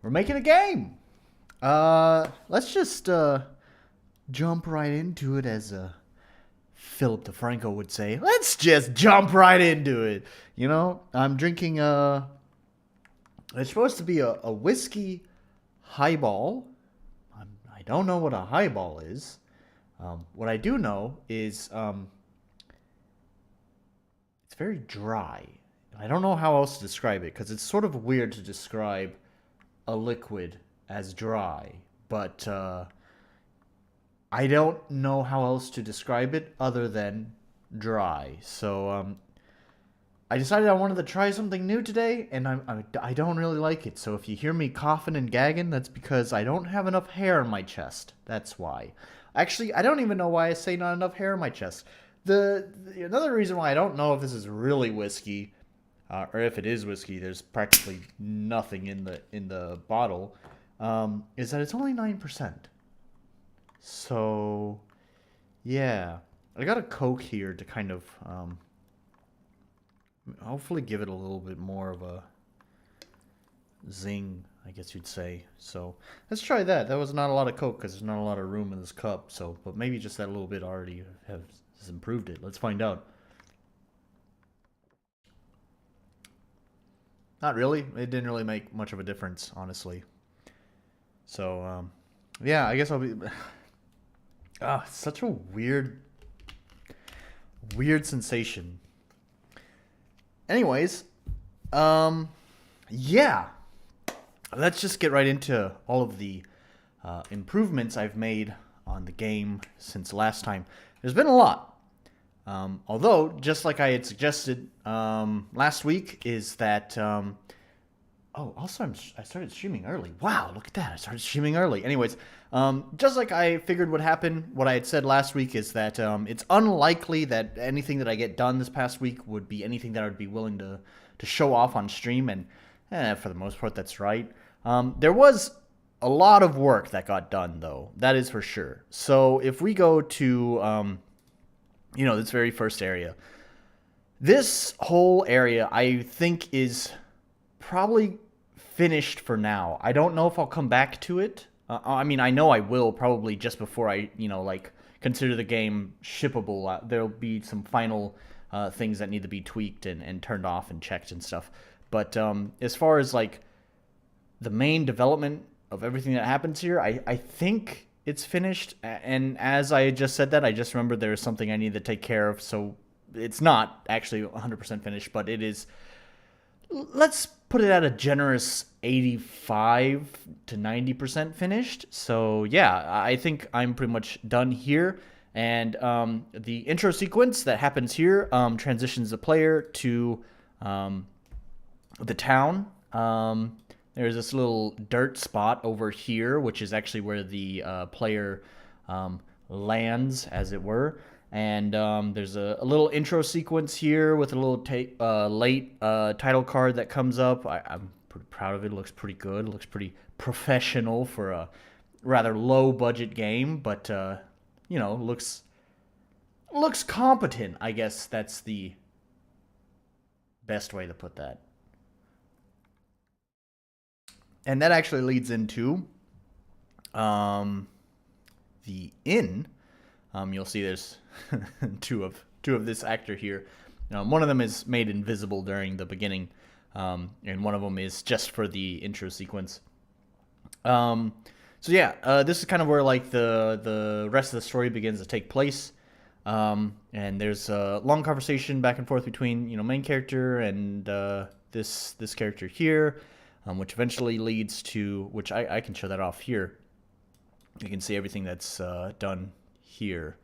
We're making a game. Let's just jump right into it, as Philip DeFranco would say. Let's just jump right into it. I'm drinking it's supposed to be a whiskey highball. I don't know what a highball is. What I do know is it's very dry. I don't know how else to describe it because it's sort of weird to describe a liquid as dry, but I don't know how else to describe it other than dry. So I decided I wanted to try something new today, and I don't really like it. So if you hear me coughing and gagging, that's because I don't have enough hair on my chest. That's why. Actually, I don't even know why I say not enough hair on my chest. Another reason why I don't know if this is really whiskey, or if it is whiskey, there's practically nothing in the bottle, is that it's only 9%. So, yeah, I got a Coke here to kind of hopefully give it a little bit more of a zing, I guess you'd say. So let's try that. That was not a lot of Coke because there's not a lot of room in this cup. So, but maybe just that little bit already has improved it. Let's find out. Not really. It didn't really make much of a difference, honestly. So, yeah, I guess I'll be. It's such a weird sensation. Anyways, yeah, let's just get right into all of the improvements I've made on the game since last time. There's been a lot. Although, just like I had suggested last week, is that oh, also I started streaming early. Wow, look at that! I started streaming early. Anyways, just like I figured would happen, what I had said last week is that it's unlikely that anything that I get done this past week would be anything that I would be willing to show off on stream, and for the most part, that's right. There was a lot of work that got done, though. That is for sure. So if we go to this very first area, this whole area I think is probably finished for now. I don't know if I'll come back to it. I mean, I know I will probably just before I, consider the game shippable. There'll be some final things that need to be tweaked and turned off and checked and stuff. But as far as like the main development of everything that happens here, I think it's finished. And as I just said that, I just remembered there is something I need to take care of. So it's not actually 100% finished, but it is. Let's put it at a generous 85 to 90% finished. So yeah, I think I'm pretty much done here. And the intro sequence that happens here transitions the player to the town. There's this little dirt spot over here, which is actually where the player lands, as it were. And there's a little intro sequence here with a little late title card that comes up. I'm pretty proud of it. It looks pretty good. It looks pretty professional for a rather low budget game, but looks competent. I guess that's the best way to put that. And that actually leads into the inn. You'll see there's two of this actor here. One of them is made invisible during the beginning, and one of them is just for the intro sequence. So yeah, this is kind of where like the rest of the story begins to take place. And there's a long conversation back and forth between main character and this character here, which eventually leads to which I can show that off here. You can see everything that's done here.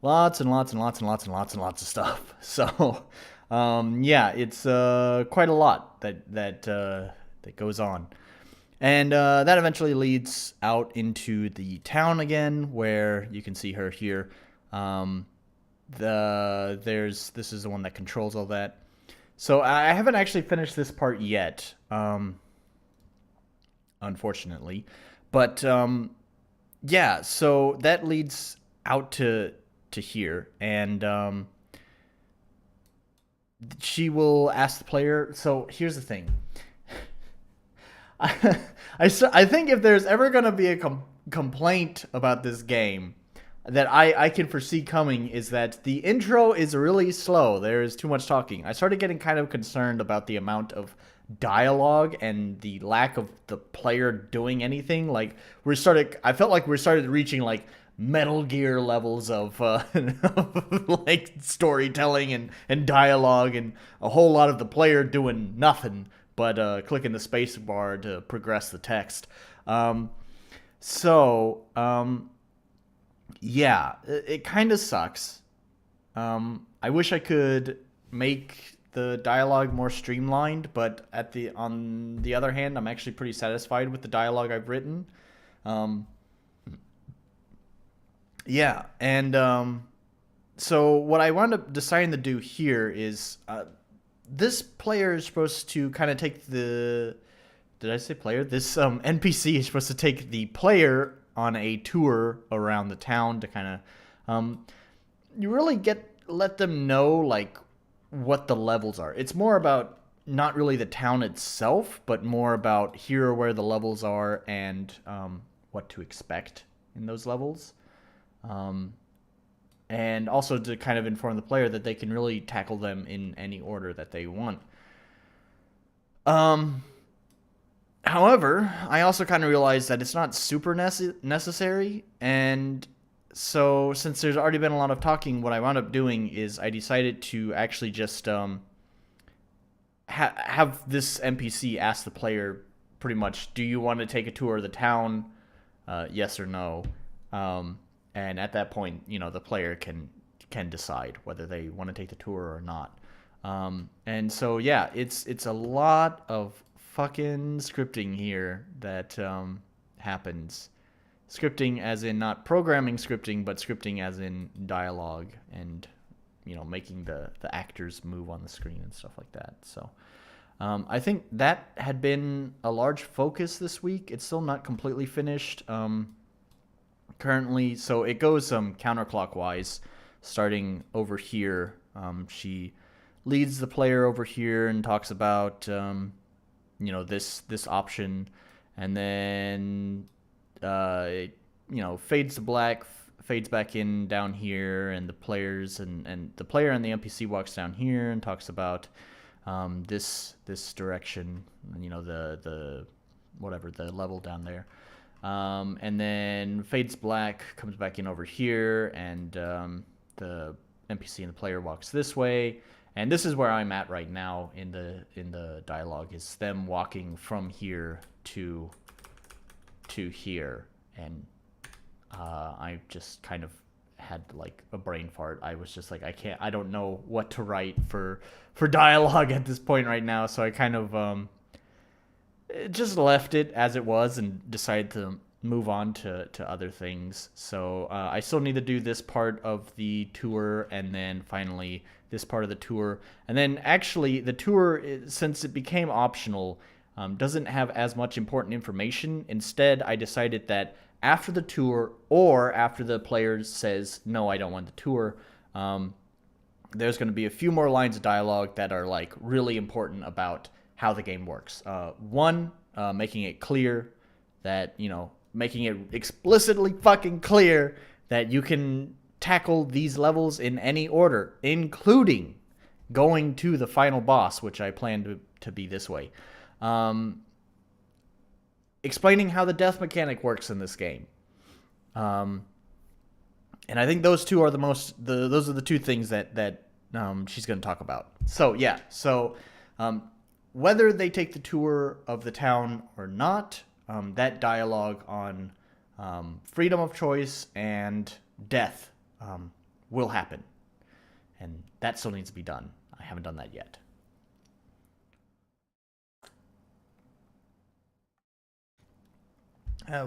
Lots and lots and lots and lots and lots and lots of stuff. So, yeah, it's quite a lot that goes on, and that eventually leads out into the town again, where you can see her here. This is the one that controls all that. So I haven't actually finished this part yet, unfortunately, but yeah. So that leads out to here, and she will ask the player. So here's the thing. I think if there's ever going to be a complaint about this game that I can foresee coming is that the intro is really slow. There is too much talking. I started getting kind of concerned about the amount of dialogue and the lack of the player doing anything. Like I felt like we started reaching like Metal Gear levels of like storytelling and dialogue, and a whole lot of the player doing nothing but clicking the space bar to progress the text. Um, so, yeah, it kind of sucks. I wish I could make the dialogue more streamlined, but on the other hand, I'm actually pretty satisfied with the dialogue I've written. Um, yeah, and so what I wound up deciding to do here is this player is supposed to kind of take the. Did I say player? This NPC is supposed to take the player on a tour around the town to kind of you really let them know like what the levels are. It's more about not really the town itself, but more about here are where the levels are and what to expect in those levels. Um, and also to kind of inform the player that they can really tackle them in any order that they want. Um, However, I also kind of realized that it's not super necessary, and so since there's already been a lot of talking, what I wound up doing is I decided to actually just have this NPC ask the player pretty much, do you want to take a tour of the town? Yes or no. Um, and at that point, the player can decide whether they want to take the tour or not. And so yeah, it's a lot of fucking scripting here that happens. Scripting as in not programming scripting, but scripting as in dialogue and making the actors move on the screen and stuff like that. So I think that had been a large focus this week. It's still not completely finished currently, so it goes counterclockwise, starting over here. She leads the player over here and talks about this option, and then it fades to black, fades back in down here, and the players and the player and the NPC walks down here and talks about this direction, the whatever the level down there, and then fades black, comes back in over here, and the NPC and the player walks this way. And this is where I'm at right now in the dialogue, is them walking from here to here, and I just kind of had like a brain fart. I was just like, I don't know what to write for dialogue at this point right now, so I kind of just left it as it was and decided to move on to other things. So I still need to do this part of the tour, and then finally this part of the tour. And then actually the tour, since it became optional, doesn't have as much important information. Instead, I decided that after the tour, or after the player says, no, I don't want the tour, there's going to be a few more lines of dialogue that are like really important about how the game works. One, making it clear that, making it explicitly fucking clear that you can tackle these levels in any order, including going to the final boss, which I plan to be this way. Explaining how the death mechanic works in this game. And I think those two are those are the two things that she's going to talk about. So yeah, whether they take the tour of the town or not, that dialogue on freedom of choice and death will happen. And that still needs to be done. I haven't done that yet.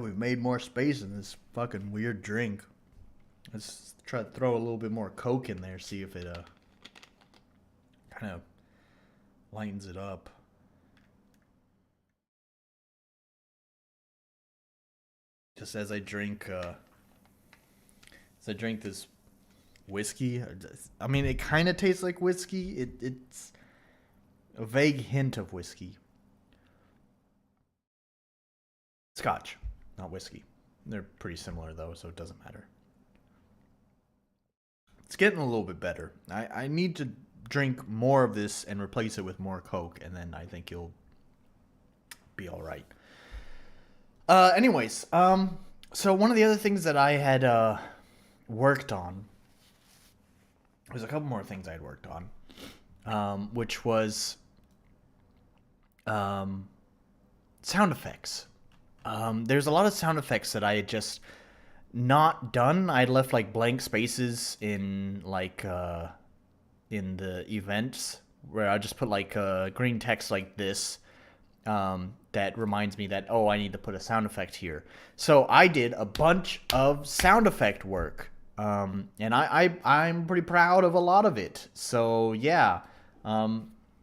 We've made more space in this fucking weird drink. Let's try to throw a little bit more Coke in there, see if it kind of lightens it up. Just as I drink this whiskey. I mean, it kind of tastes like whiskey. It's a vague hint of whiskey. Scotch, not whiskey. They're pretty similar though, so it doesn't matter. It's getting a little bit better. I need to drink more of this and replace it with more Coke, and then I think you'll be all right. Anyways, so one of the other things that I had worked on, there's a couple more things I had worked on, which was sound effects. There's a lot of sound effects that I had just not done. I'd left like blank spaces in in the events where I just put like green text like this that reminds me that, oh, I need to put a sound effect here. So I did a bunch of sound effect work, and I'm pretty proud of a lot of it. So yeah,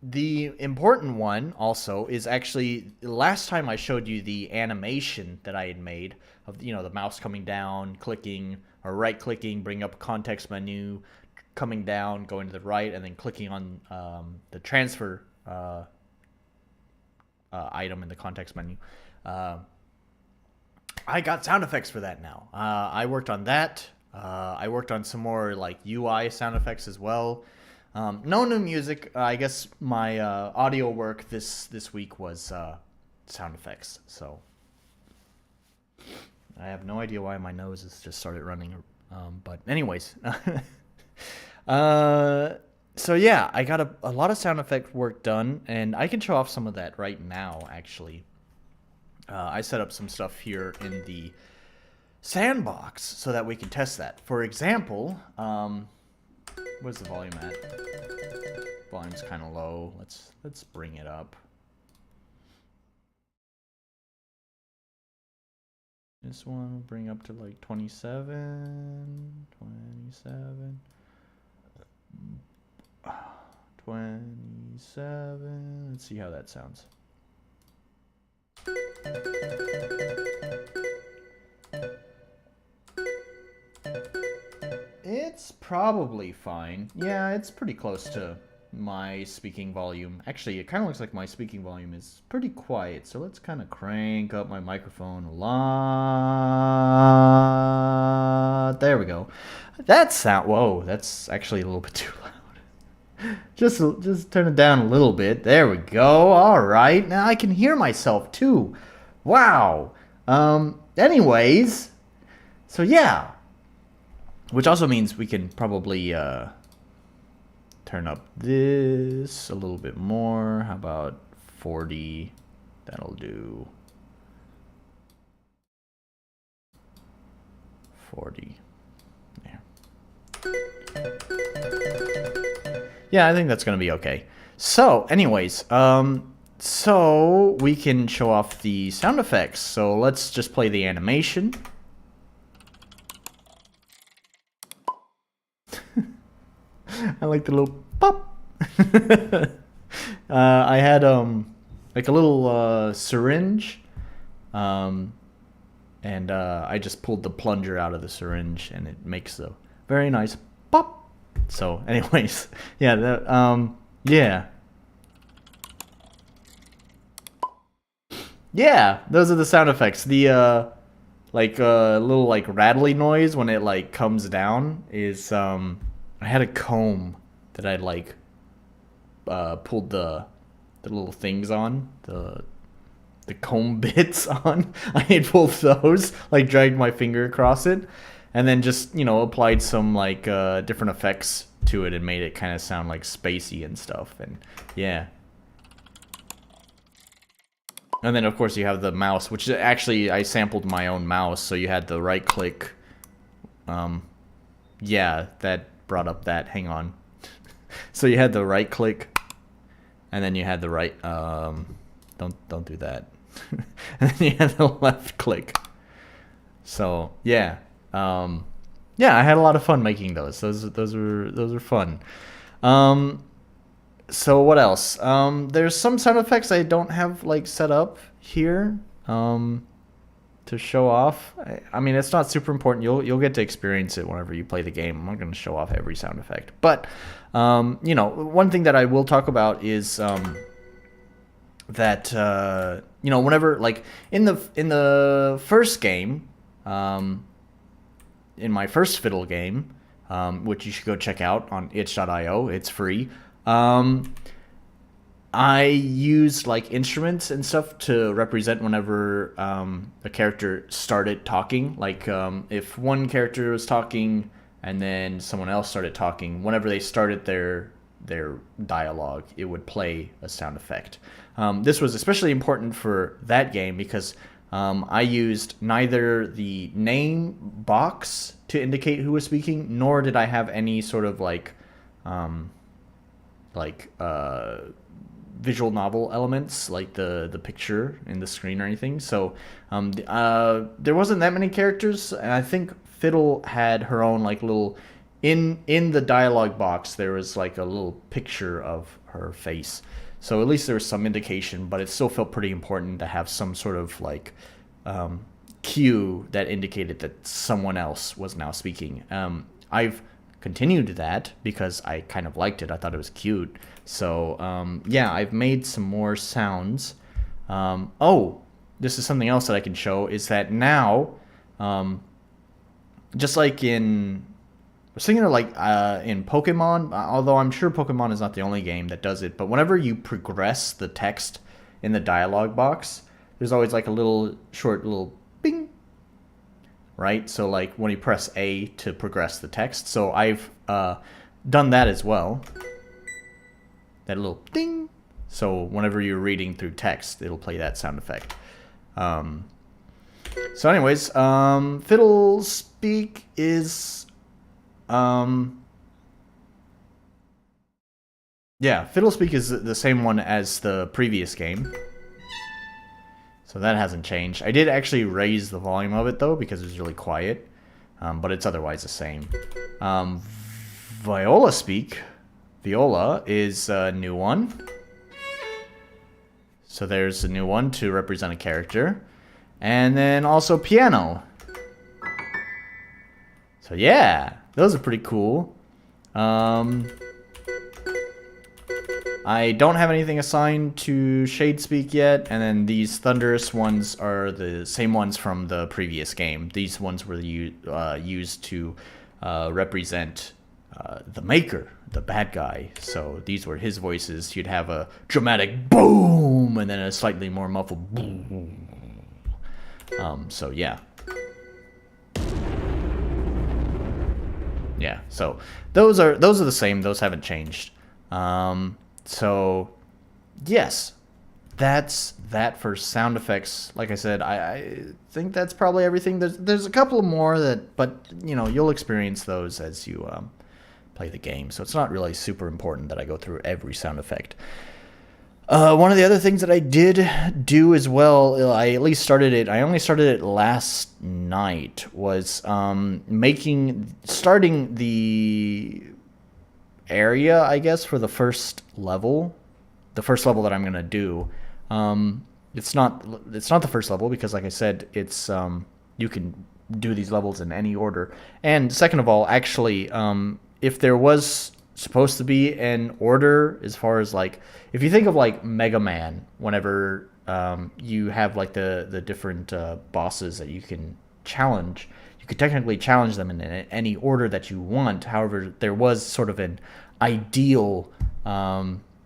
the important one also is actually last time I showed you the animation that I had made of, you know, the mouse coming down, clicking, or right clicking, bring up a context menu, coming down, going to the right, and then clicking on the transfer item in the context menu. I got sound effects for that now. I worked on that. I worked on some more like UI sound effects as well. No new music. I guess my audio work this week was sound effects. So I have no idea why my nose has just started running. But anyways, so yeah, I got a lot of sound effect work done, and I can show off some of that right now. Actually, I set up some stuff here in the sandbox so that we can test that. For example, where's the volume at? Volume's kind of low. Let's bring it up. This one will bring up to like 27, 27, 27. Let's see how that sounds. It's probably fine. Yeah, it's pretty close to my speaking volume. Actually, it kind of looks like my speaking volume is pretty quiet, so let's kind of crank up my microphone a lot. There we go. That sound, whoa, that's actually a little bit too loud. Just turn it down a little bit. There we go. All right, now I can hear myself too. Wow. Anyways, so yeah, which also means we can probably turn up this a little bit more. How about 40? That'll do. 40. There. Yeah, I think that's going to be okay. So, anyways, so we can show off the sound effects. So let's just play the animation. I like the little pop. I had like a little syringe, and I just pulled the plunger out of the syringe, and it makes a very nice pop. So, anyways, yeah, yeah, those are the sound effects. The like little like rattly noise when it like comes down is I had a comb that I'd like pulled the little things on, the comb bits on. I had pulled those, like dragged my finger across it, and then just, you know, applied some like different effects to it and made it kind of sound like spacey and stuff. And yeah. And then of course you have the mouse, which actually I sampled my own mouse, so you had the right click. Yeah, that brought up that. Hang on. So you had the right click, and then you had the right. Don't do that. And then you had the left click. So yeah, yeah, I had a lot of fun making those. Those were fun. So what else? There's some sound effects I don't have like set up here to show off. I mean, it's not super important. You'll get to experience it whenever you play the game. I'm not going to show off every sound effect, but you know, one thing that I will talk about is that whenever, like, in the first game, in my first fiddle game, which you should go check out on itch.io, it's free. I used like instruments and stuff to represent whenever a character started talking. Like if one character was talking and then someone else started talking, whenever they started their dialogue, it would play a sound effect. This was especially important for that game because I used neither the name box to indicate who was speaking, nor did I have any sort of like visual novel elements like the picture in the screen or anything. So there wasn't that many characters, and I think Fiddle had her own like little in the dialogue box. There was like a little picture of her face, so at least there was some indication. But it still felt pretty important to have some sort of like cue that indicated that someone else was now speaking. I've continued that because I kind of liked it. I thought it was cute. So yeah, I've made some more sounds. Oh, this is something else that I can show, is that now, just like in, I was thinking of like in Pokemon, although I'm sure Pokemon is not the only game that does it, but whenever you progress the text in the dialogue box, there's always like a little short little bing, right? So like when you press A to progress the text. So I've done that as well. That little ding. So whenever you're reading through text, it'll play that sound effect. So anyways, Fiddle Speak is yeah, Fiddle Speak is the same one as the previous game. So that hasn't changed. I did actually raise the volume of it though because it was really quiet. But it's otherwise the same. Viola Speak. Viola is a new one. So there's a new one to represent a character. And then also piano. So yeah, those are pretty cool. I don't have anything assigned to Shadespeak yet, and then these thunderous ones are the same ones from the previous game. These ones were used to represent the Maker, the bad guy. So these were his voices. You'd have a dramatic boom, and then a slightly more muffled boom. So yeah. Yeah, so those are the same. Those haven't changed. So, yes, that's that for sound effects. Like I said, I think that's probably everything. There's a couple more but you'll experience those as you play the game. So it's not really super important that I go through every sound effect. One of the other things that I did do as well, I at least started it. I only started it last night. Was starting the area, I guess, for the first level that I'm gonna do. It's not the first level because, like I said, it's you can do these levels in any order. And second of all, actually, if there was supposed to be an order, as far as like, if you think of like Mega Man, whenever you have like the different bosses that you can challenge, you could technically challenge them in any order that you want. However, there was sort of an ideal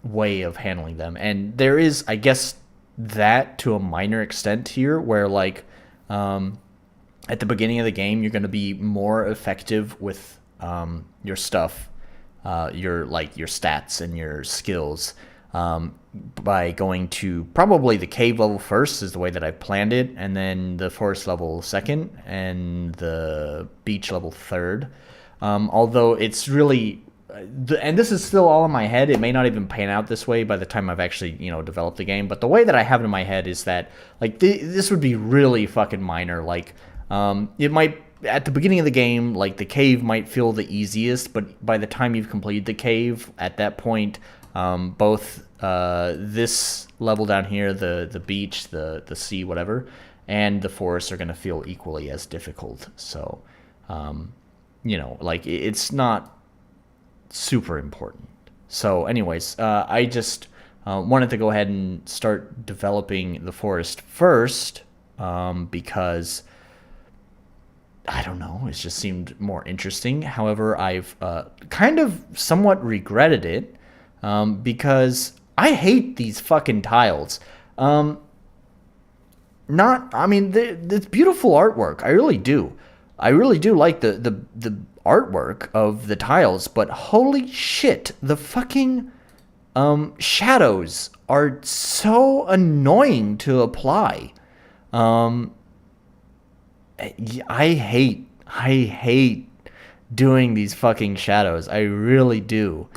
way of handling them. And there is, I guess, that to a minor extent here, where like at the beginning of the game, you're going to be more effective with your stuff, your stats and your skills, by going to probably the cave level first, is the way that I've planned it, and then the forest level second, and the beach level third. Although it's really, and this is still all in my head, it may not even pan out this way by the time I've actually, developed the game, but the way that I have it in my head is that, like, this would be really fucking minor. Like, it might, at the beginning of the game, like, the cave might feel the easiest, but by the time you've completed the cave, at that point, both this level down here, the beach, the sea, whatever, and the forest are going to feel equally as difficult. So, like, it's not super important. So anyways, I just wanted to go ahead and start developing the forest first because I don't know, it just seemed more interesting. However, I've kind of somewhat regretted it because I hate these fucking tiles. I mean, it's beautiful artwork. I really do. I really do like the artwork of the tiles, but holy shit, the fucking shadows are so annoying to apply. I hate doing these fucking shadows. I really do.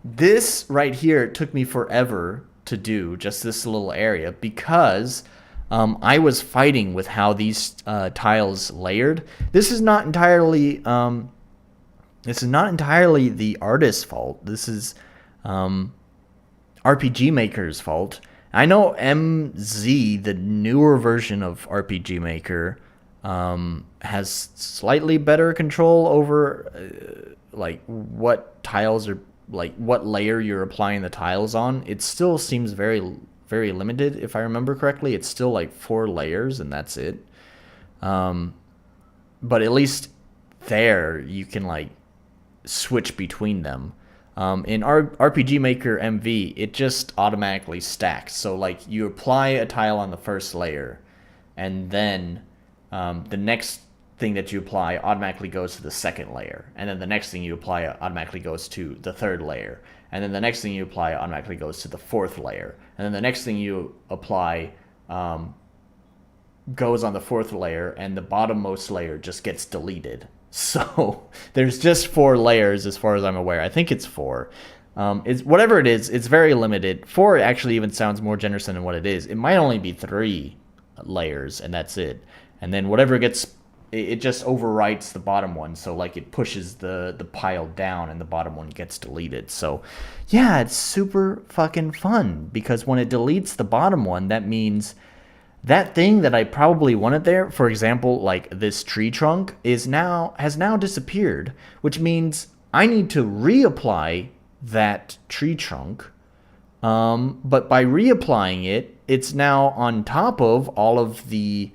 This right here took me forever to do, just this little area, because I was fighting with how these tiles layered. This is not entirely the artist's fault. This is RPG Maker's fault. I know MZ, the newer version of RPG Maker, has slightly better control over like what tiles are, like what layer you're applying the tiles on. It still seems very, very limited. If I remember correctly, it's still like 4 layers and that's it. But at least there you can like switch between them. In RPG Maker MV, it just automatically stacks. So like you apply a tile on the first layer, and then the next thing that you apply automatically goes to the second layer, and then the next thing you apply automatically goes to the third layer, and then the next thing you apply automatically goes to the fourth layer, and then the next thing you apply goes on the fourth layer, and the bottommost layer just gets deleted. So there's just 4 layers as far as I'm aware. I think it's 4. It's whatever it is, it's very limited. 4 actually even sounds more generous than what it is. It might only be 3 layers and that's it. And then whatever gets, it just overwrites the bottom one. So like it pushes the pile down and the bottom one gets deleted. So yeah, it's super fucking fun because when it deletes the bottom one, that means that thing that I probably wanted there, for example, like this tree trunk, has now disappeared, which means I need to reapply that tree trunk. But by reapplying it, it's now on top of all of the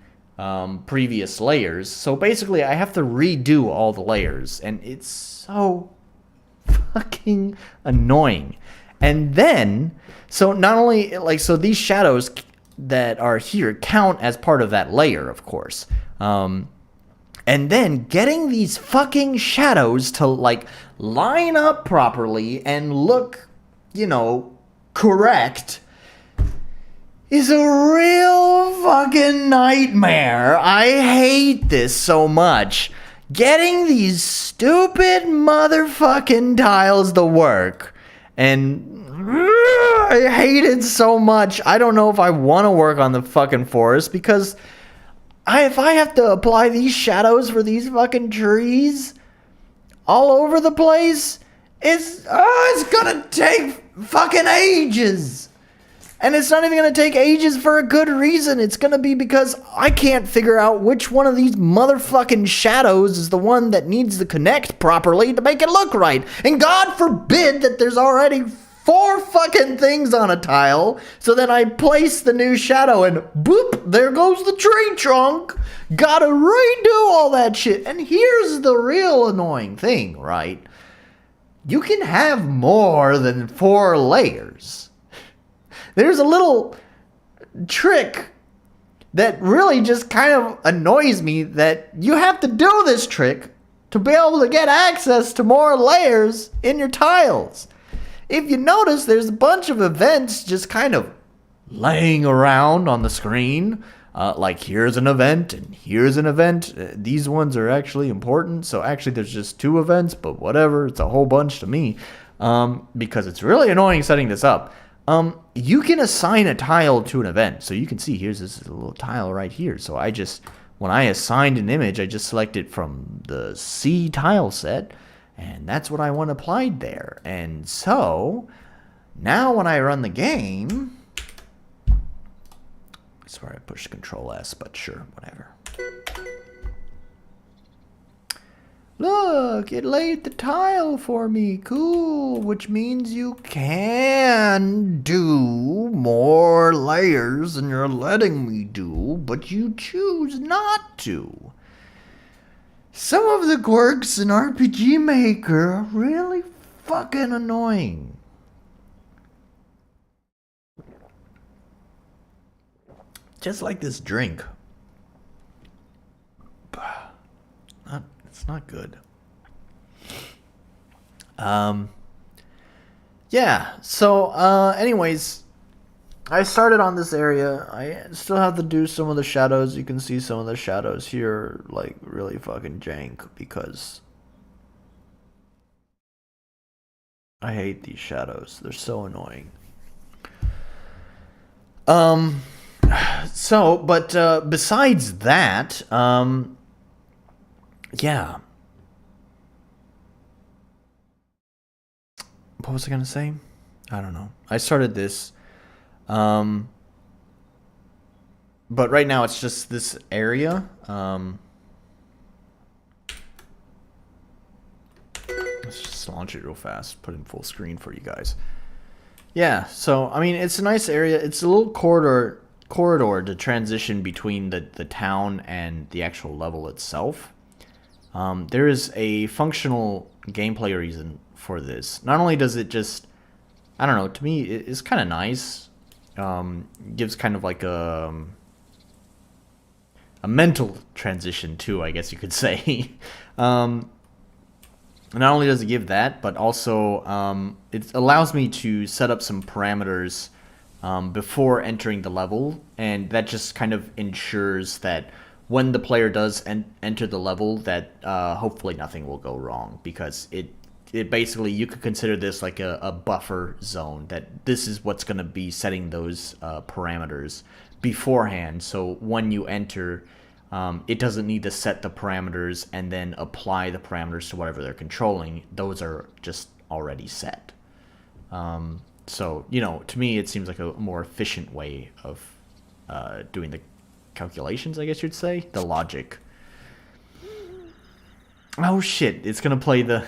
previous layers. So basically, I have to redo all the layers, and it's so fucking annoying. And then, so not only like, so these shadows that are here count as part of that layer, of course. And then getting these fucking shadows to like line up properly and look, you know, correct is a real fucking nightmare. I hate this so much. Getting these stupid motherfucking tiles to work. And I hate it so much. I don't know if I want to work on the fucking forest because if I have to apply these shadows for these fucking trees all over the place, it's gonna take fucking ages. And it's not even gonna take ages for a good reason. It's gonna be because I can't figure out which one of these motherfucking shadows is the one that needs to connect properly to make it look right. And God forbid that there's already 4 fucking things on a tile, so then I place the new shadow and boop, there goes the tree trunk. Gotta redo all that shit. And here's the real annoying thing, right? You can have more than 4 layers. There's a little trick that really just kind of annoys me that you have to do this trick to be able to get access to more layers in your tiles. If you notice, there's a bunch of events just kind of laying around on the screen. Like here's an event and here's an event. These ones are actually important. So actually there's just 2 events, but whatever. It's a whole bunch to me because it's really annoying setting this up. You can assign a tile to an event. So you can see here's this little tile right here. So when I assigned an image, I just select it from the C tile set. And that's what I want applied there. And so, now when I run the game, I swear I pushed Control S, but sure, whatever. look, it laid the tile for me. Cool, which means you can do more layers than you're letting me do, but you choose not to. Some of the quirks in RPG Maker are really fucking annoying. Just like this drink. It's not good. Yeah, so, anyways, I started on this area. I still have to do some of the shadows. You can see some of the shadows here, like, really fucking jank, because I hate these shadows. They're so annoying. So, but, besides that, yeah. What was I gonna say? I don't know. I started this. But right now it's just this area. Let's just launch it real fast. Put it in full screen for you guys. Yeah, so, I mean, it's a nice area. It's a little corridor to transition between the town and the actual level itself. There is a functional gameplay reason for this. Not only does it just, I don't know, to me it's kind of nice. Gives kind of like a mental transition too, I guess you could say. Not only does it give that, but also it allows me to set up some parameters before entering the level, and that just kind of ensures that when the player does enter the level, that hopefully nothing will go wrong, because it basically, you could consider this like a buffer zone, that this is what's going to be setting those parameters beforehand. So when you enter, it doesn't need to set the parameters and then apply the parameters to whatever they're controlling. Those are just already set. So, you know, to me, it seems like a more efficient way of doing the calculations, I guess you'd say. The logic. Oh shit, it's gonna play the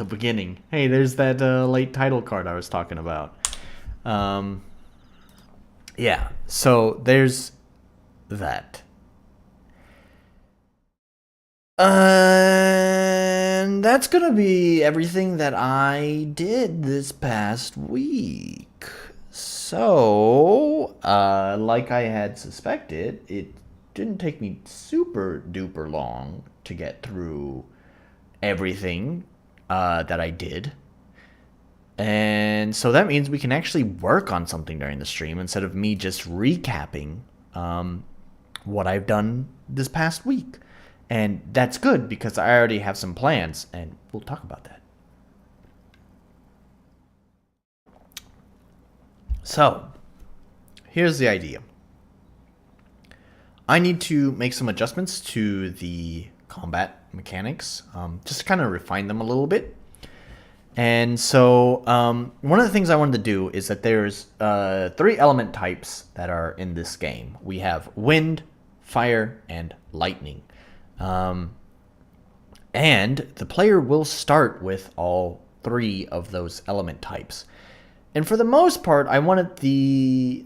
beginning. Hey, there's that late title card I was talking about. Yeah, so there's that. And that's gonna be everything that I did this past week. So, like I had suspected, it didn't take me super duper long to get through everything that I did. And so that means we can actually work on something during the stream instead of me just recapping what I've done this past week. And that's good, because I already have some plans, and we'll talk about that. So, here's the idea. I need to make some adjustments to the combat mechanics, just to kind of refine them a little bit. And so, one of the things I wanted to do is that there's 3 element types that are in this game. We have wind, fire, and lightning. And the player will start with all 3 of those element types. And for the most part, I wanted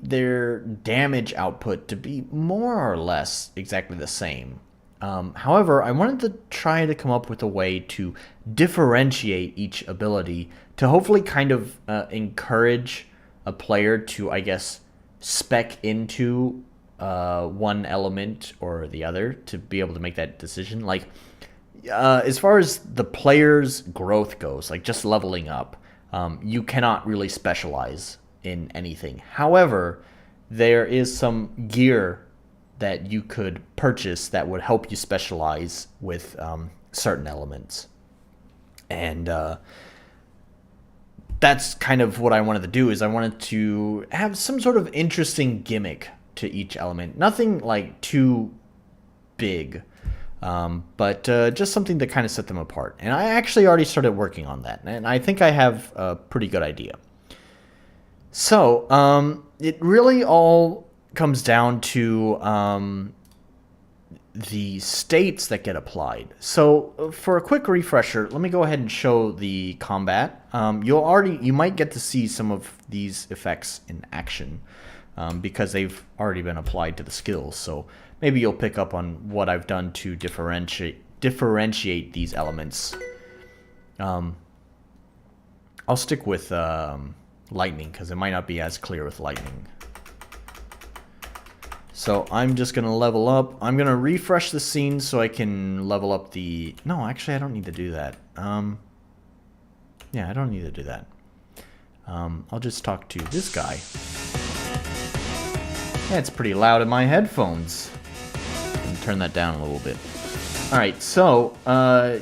their damage output to be more or less exactly the same. However, I wanted to try to come up with a way to differentiate each ability to hopefully kind of encourage a player to, I guess, spec into one element or the other to be able to make that decision. Like, as far as the player's growth goes, like just leveling up, you cannot really specialize in anything. However, there is some gear that you could purchase that would help you specialize with certain elements. And that's kind of what I wanted to do, is I wanted to have some sort of interesting gimmick to each element. Nothing like too big, but just something to kind of set them apart. And I actually already started working on that, and I think I have a pretty good idea. So, it really all comes down to the states that get applied. So for a quick refresher, let me go ahead and show the combat. You might get to see some of these effects in action because they've already been applied to the skills. So maybe you'll pick up on what I've done to differentiate these elements. I'll stick with lightning because it might not be as clear with lightning. So I'm just going to level up. I'm going to refresh the scene so I can level up the... No, actually, I don't need to do that. Yeah, I don't need to do that. I'll just talk to this guy. Yeah, it's pretty loud in my headphones. Turn that down a little bit. Alright, so,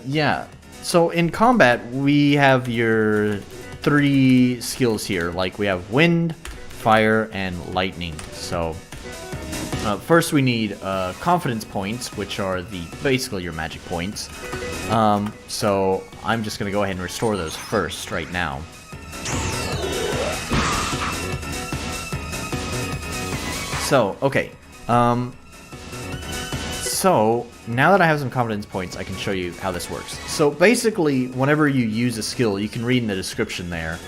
yeah. So in combat, we have your 3 skills here. Like, we have wind, fire, and lightning. So... first we need confidence points, which are basically your magic points. So I'm just going to go ahead and restore those first right now. So, okay. So, now that I have some confidence points, I can show you how this works. So basically, whenever you use a skill, you can read in the description there,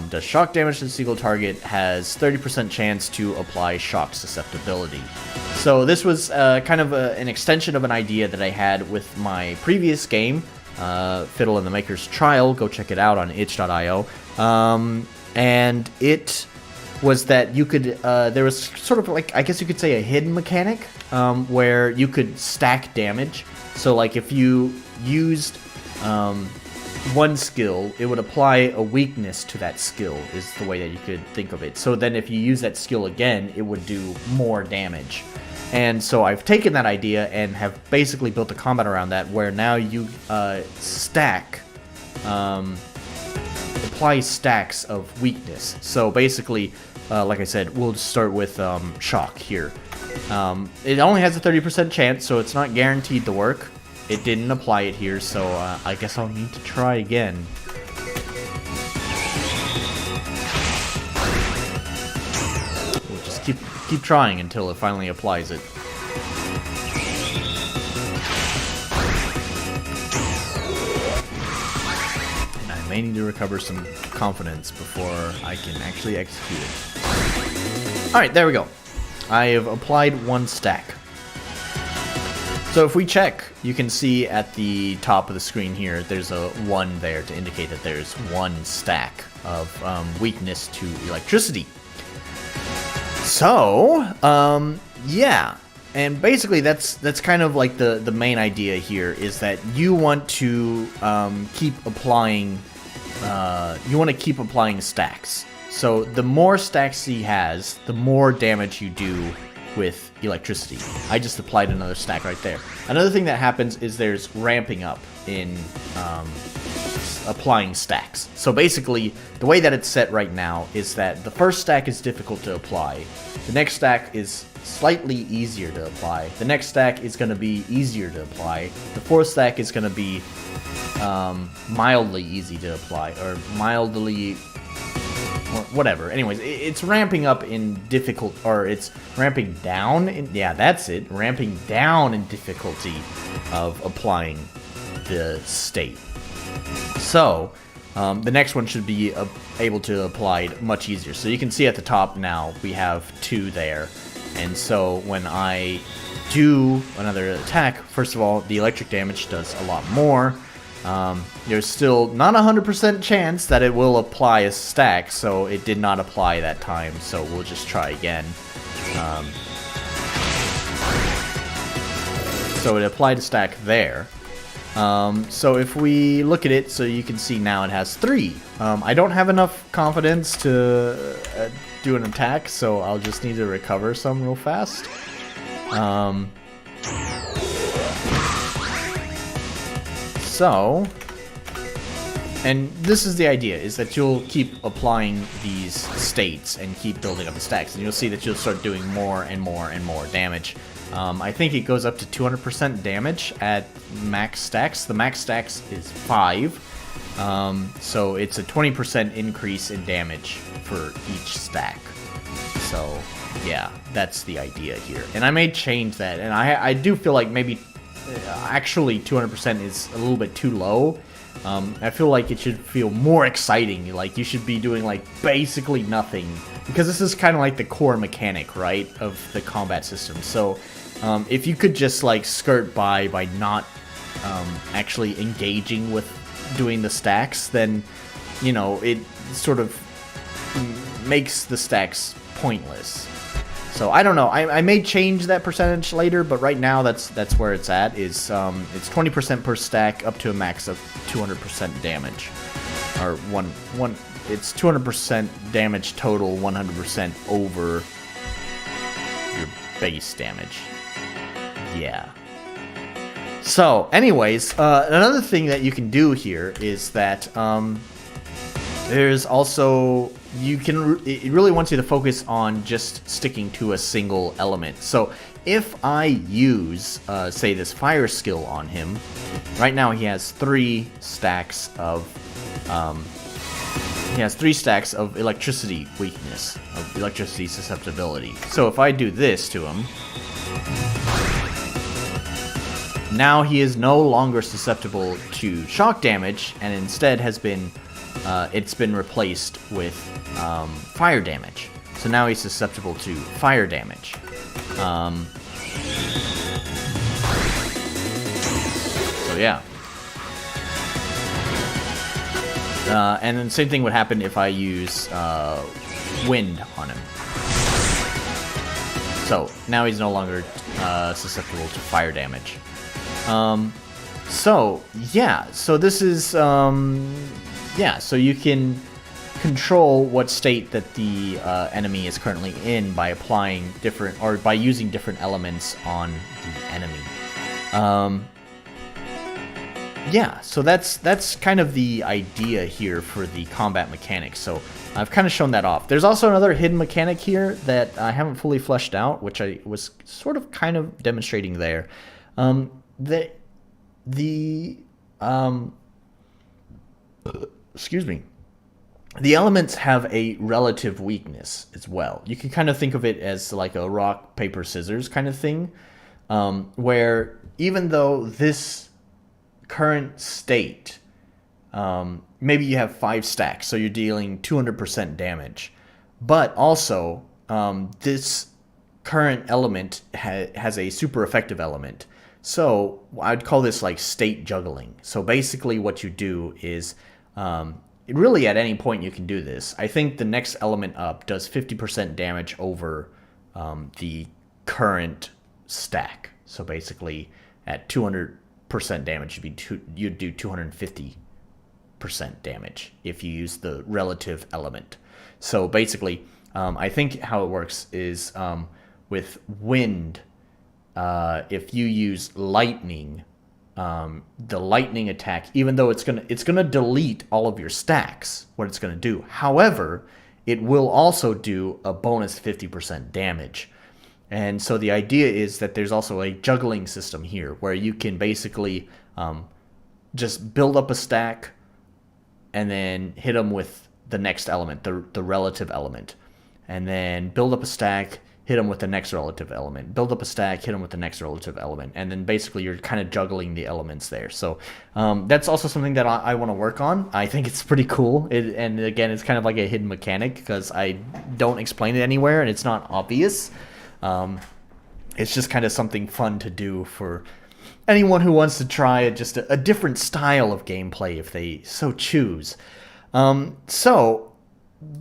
does shock damage to the single target, has 30% chance to apply shock susceptibility. So this was kind of an extension of an idea that I had with my previous game, Fiddle and the Maker's Trial. Go check it out on itch.io. And it was that you could, there was sort of like, I guess you could say a hidden mechanic, where you could stack damage. So like if you used one skill, it would apply a weakness to that skill, is the way that you could think of it. So then if you use that skill again, it would do more damage. And so I've taken that idea and have basically built a combat around that, where now you stack, apply stacks of weakness. So basically, like I said, we'll start with shock here. It only has a 30% chance, so it's not guaranteed to work. It didn't apply it here, so I guess I'll need to try again. We'll just keep trying until it finally applies it. And I may need to recover some confidence before I can actually execute it. Alright, there we go. I have applied 1 stack. So if we check, you can see at the top of the screen here, there's a 1 there to indicate that there's 1 stack of weakness to electricity. So, yeah. And basically that's kind of like the main idea here, is that you want to keep applying stacks. So the more stacks he has, the more damage you do with electricity. I just applied another stack right there. Another thing that happens is there's ramping up in applying stacks. So basically, the way that it's set right now is that the first stack is difficult to apply. The next stack is slightly easier to apply. The next stack is going to be easier to apply. The fourth stack is going to be mildly easy to apply, or mildly... whatever. Anyways, it's ramping up in difficult, or it's ramping down in, yeah, that's it, ramping down in difficulty of applying the state. So, the next one should be able to apply much easier. So you can see at the top now, we have 2 there. And so when I do another attack, first of all, the electric damage does a lot more. There's still not 100% chance that it will apply a stack, so it did not apply that time, so we'll just try again. So it applied a stack there. So if we look at it, so you can see now it has 3. I don't have enough confidence to do an attack, so I'll just need to recover some real fast. So, and this is the idea, is that you'll keep applying these states and keep building up the stacks, and you'll see that you'll start doing more and more and more damage. I think it goes up to 200% damage at max stacks. The max stacks is 5, so it's a 20% increase in damage for each stack. So Yeah, that's the idea here. And I may change that. And I do feel like maybe actually 200% is a little bit too low. I feel like it should feel more exciting. Like you should be doing like basically nothing. Because this is kind of like the core mechanic, right, of the combat system. So if you could just like skirt by not actually engaging with doing the stacks, then, you know, it sort of makes the stacks pointless. So I don't know. I may change that percentage later, but right now that's where it's at. Is it's 20% per stack up to a max of 200% damage, or one. It's 200% damage total, 100% over your base damage. Yeah. So, anyways, another thing that you can do here is that there's also, it really wants you to focus on just sticking to a single element. So if I use, say, this fire skill on him, right now he has 3 stacks of, electricity weakness, of electricity susceptibility. So if I do this to him, now he is no longer susceptible to shock damage, and instead has been it's been replaced with fire damage. So now he's susceptible to fire damage. So yeah. And then same thing would happen if I use wind on him. So now he's no longer susceptible to fire damage. So yeah, so this is yeah, so you can control what state that the enemy is currently in by applying different, or by using different elements on the enemy. Yeah, so that's kind of the idea here for the combat mechanics. So I've kind of shown that off. There's also another hidden mechanic here that I haven't fully fleshed out, which I was sort of kind of demonstrating there. Excuse me. The elements have a relative weakness as well. You can kind of think of it as like a rock, paper, scissors kind of thing, where even though this current state, maybe you have 5 stacks, so you're dealing 200% damage, but also this current element has a super effective element. So I'd call this like state juggling. So basically what you do is, really at any point you can do this. I think the next element up does 50% damage over the current stack. So basically at 200% damage, you'd do 250% damage if you use the relative element. So basically, I think how it works is with wind, if you use lightning, the lightning attack, even though it's gonna delete all of your stacks, what it's gonna do. However, it will also do a bonus 50% damage. And so the idea is that there's also a juggling system here where you can basically just build up a stack and then hit them with the next element, the relative element, and then build up a stack, hit them with the next relative element, build up a stack, hit them with the next relative element, and then basically you're kind of juggling the elements there. So that's also something that I want to work on. I think it's pretty cool, and again, it's kind of like a hidden mechanic because I don't explain it anywhere and it's not obvious. It's just kind of something fun to do for anyone who wants to try just a different style of gameplay if they so choose. So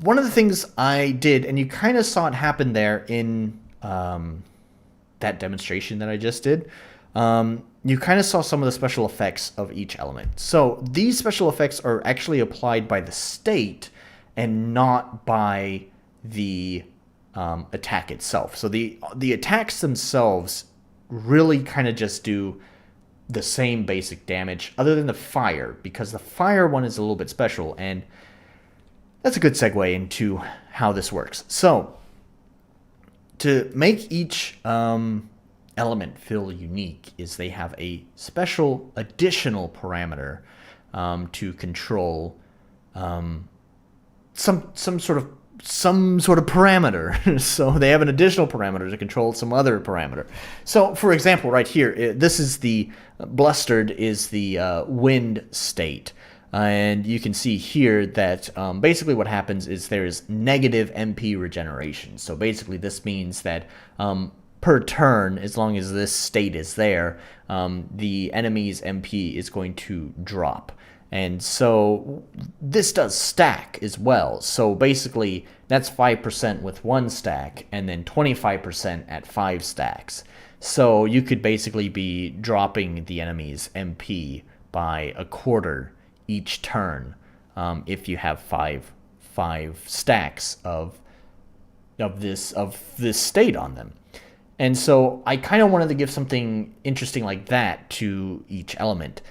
one of the things I did, and you kind of saw it happen there in that demonstration that I just did, you kind of saw some of the special effects of each element. So these special effects are actually applied by the state and not by the attack itself. So the attacks themselves really kind of just do the same basic damage, other than the fire, because the fire one is a little bit special, and that's a good segue into how this works. So, to make each element feel unique is they have a special additional parameter to control some sort of some sort of parameter. So they have an additional parameter to control some other parameter. So for example, right here, this is the blustered is the wind state. And you can see here that basically what happens is there's negative MP regeneration. So basically this means that per turn, as long as this state is there, the enemy's MP is going to drop. And so this does stack as well. So basically that's 5% with one stack and then 25% at 5 stacks. So you could basically be dropping the enemy's MP by a quarter each turn if you have five stacks of this state on them. And so I kind of wanted to give something interesting like that to each element.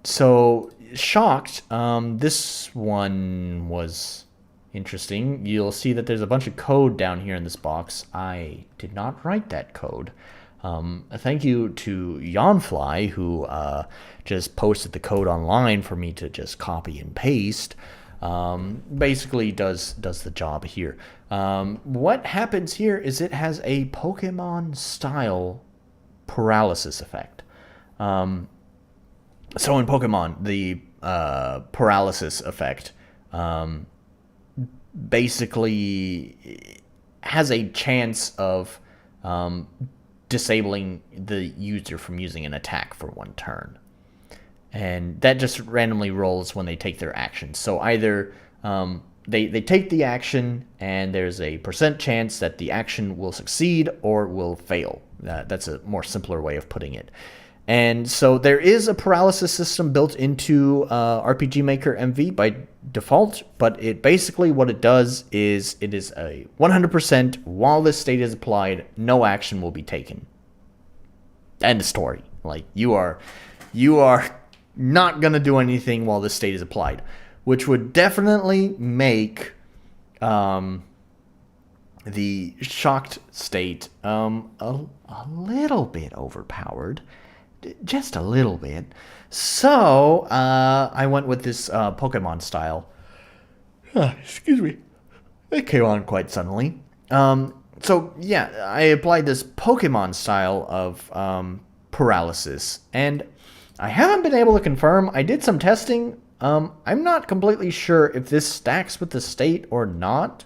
So shocked, this one was interesting. You'll see that there's a bunch of code down here in this box. I did not write that code. Thank you to Yawnfly, who just posted the code online for me to just copy and paste. Basically does the job here. What happens here is it has a Pokemon style paralysis effect. So in Pokemon, the paralysis effect basically has a chance of disabling the user from using an attack for one turn. And that just randomly rolls when they take their action. So either they take the action and there's a % chance that the action will succeed or will fail. That's a more simpler way of putting it. And so there is a paralysis system built into RPG Maker MV by default, but it basically what it does is it is a 100% while this state is applied, no action will be taken. End of story. Like you are not gonna do anything while this state is applied, which would definitely make the shocked state a little bit overpowered. Just a little bit. So, I went with this Pokemon style. Excuse me. It came on quite suddenly. So, yeah, I applied this Pokemon style of paralysis. And I haven't been able to confirm. I did some testing. I'm not completely sure if this stacks with the state or not.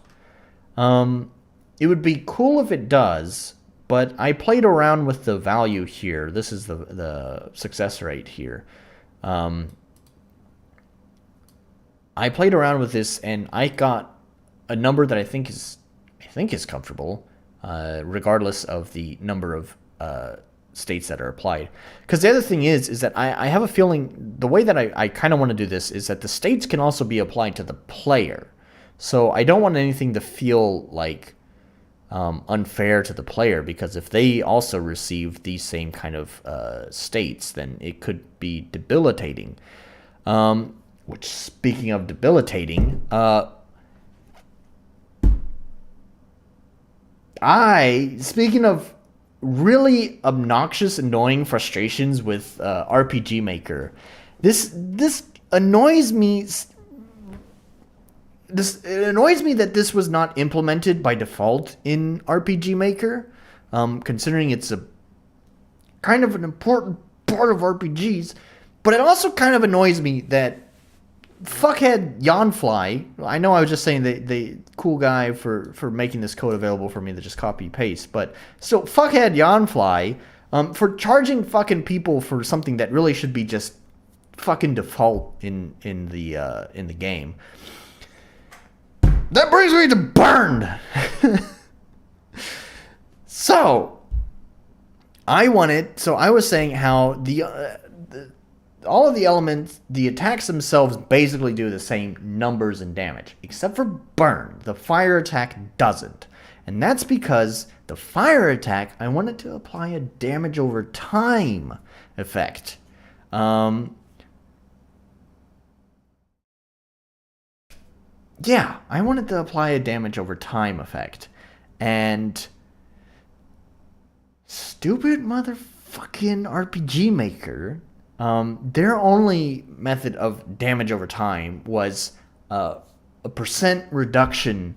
It would be cool if it does. But I played around with the value here. This is the success rate here. I played around with this and I got a number that I think is comfortable, regardless of the number of states that are applied. Because the other thing is that I have a feeling the way that I kind of want to do this is that the states can also be applied to the player. So I don't want anything to feel like unfair to the player, because if they also receive these same kind of states, then it could be debilitating. Which, speaking of debilitating, speaking of really obnoxious, annoying frustrations with RPG Maker, this annoys me. It annoys me that this was not implemented by default in RPG Maker, considering it's a kind of an important part of RPGs. But it also kind of annoys me that fuckhead Yawnfly, I know I was just saying the cool guy for making this code available for me to just copy paste, but still, fuckhead Yawnfly, for charging fucking people for something that really should be just fucking default in the game. That brings me to Burned. So I was saying how all of the elements, the attacks themselves basically do the same numbers and damage, except for Burn. The fire attack doesn't. And that's because the fire attack, I wanted to apply a damage over time effect. Yeah, I wanted to apply a damage over time effect. And stupid motherfucking RPG Maker, their only method of damage over time was a % reduction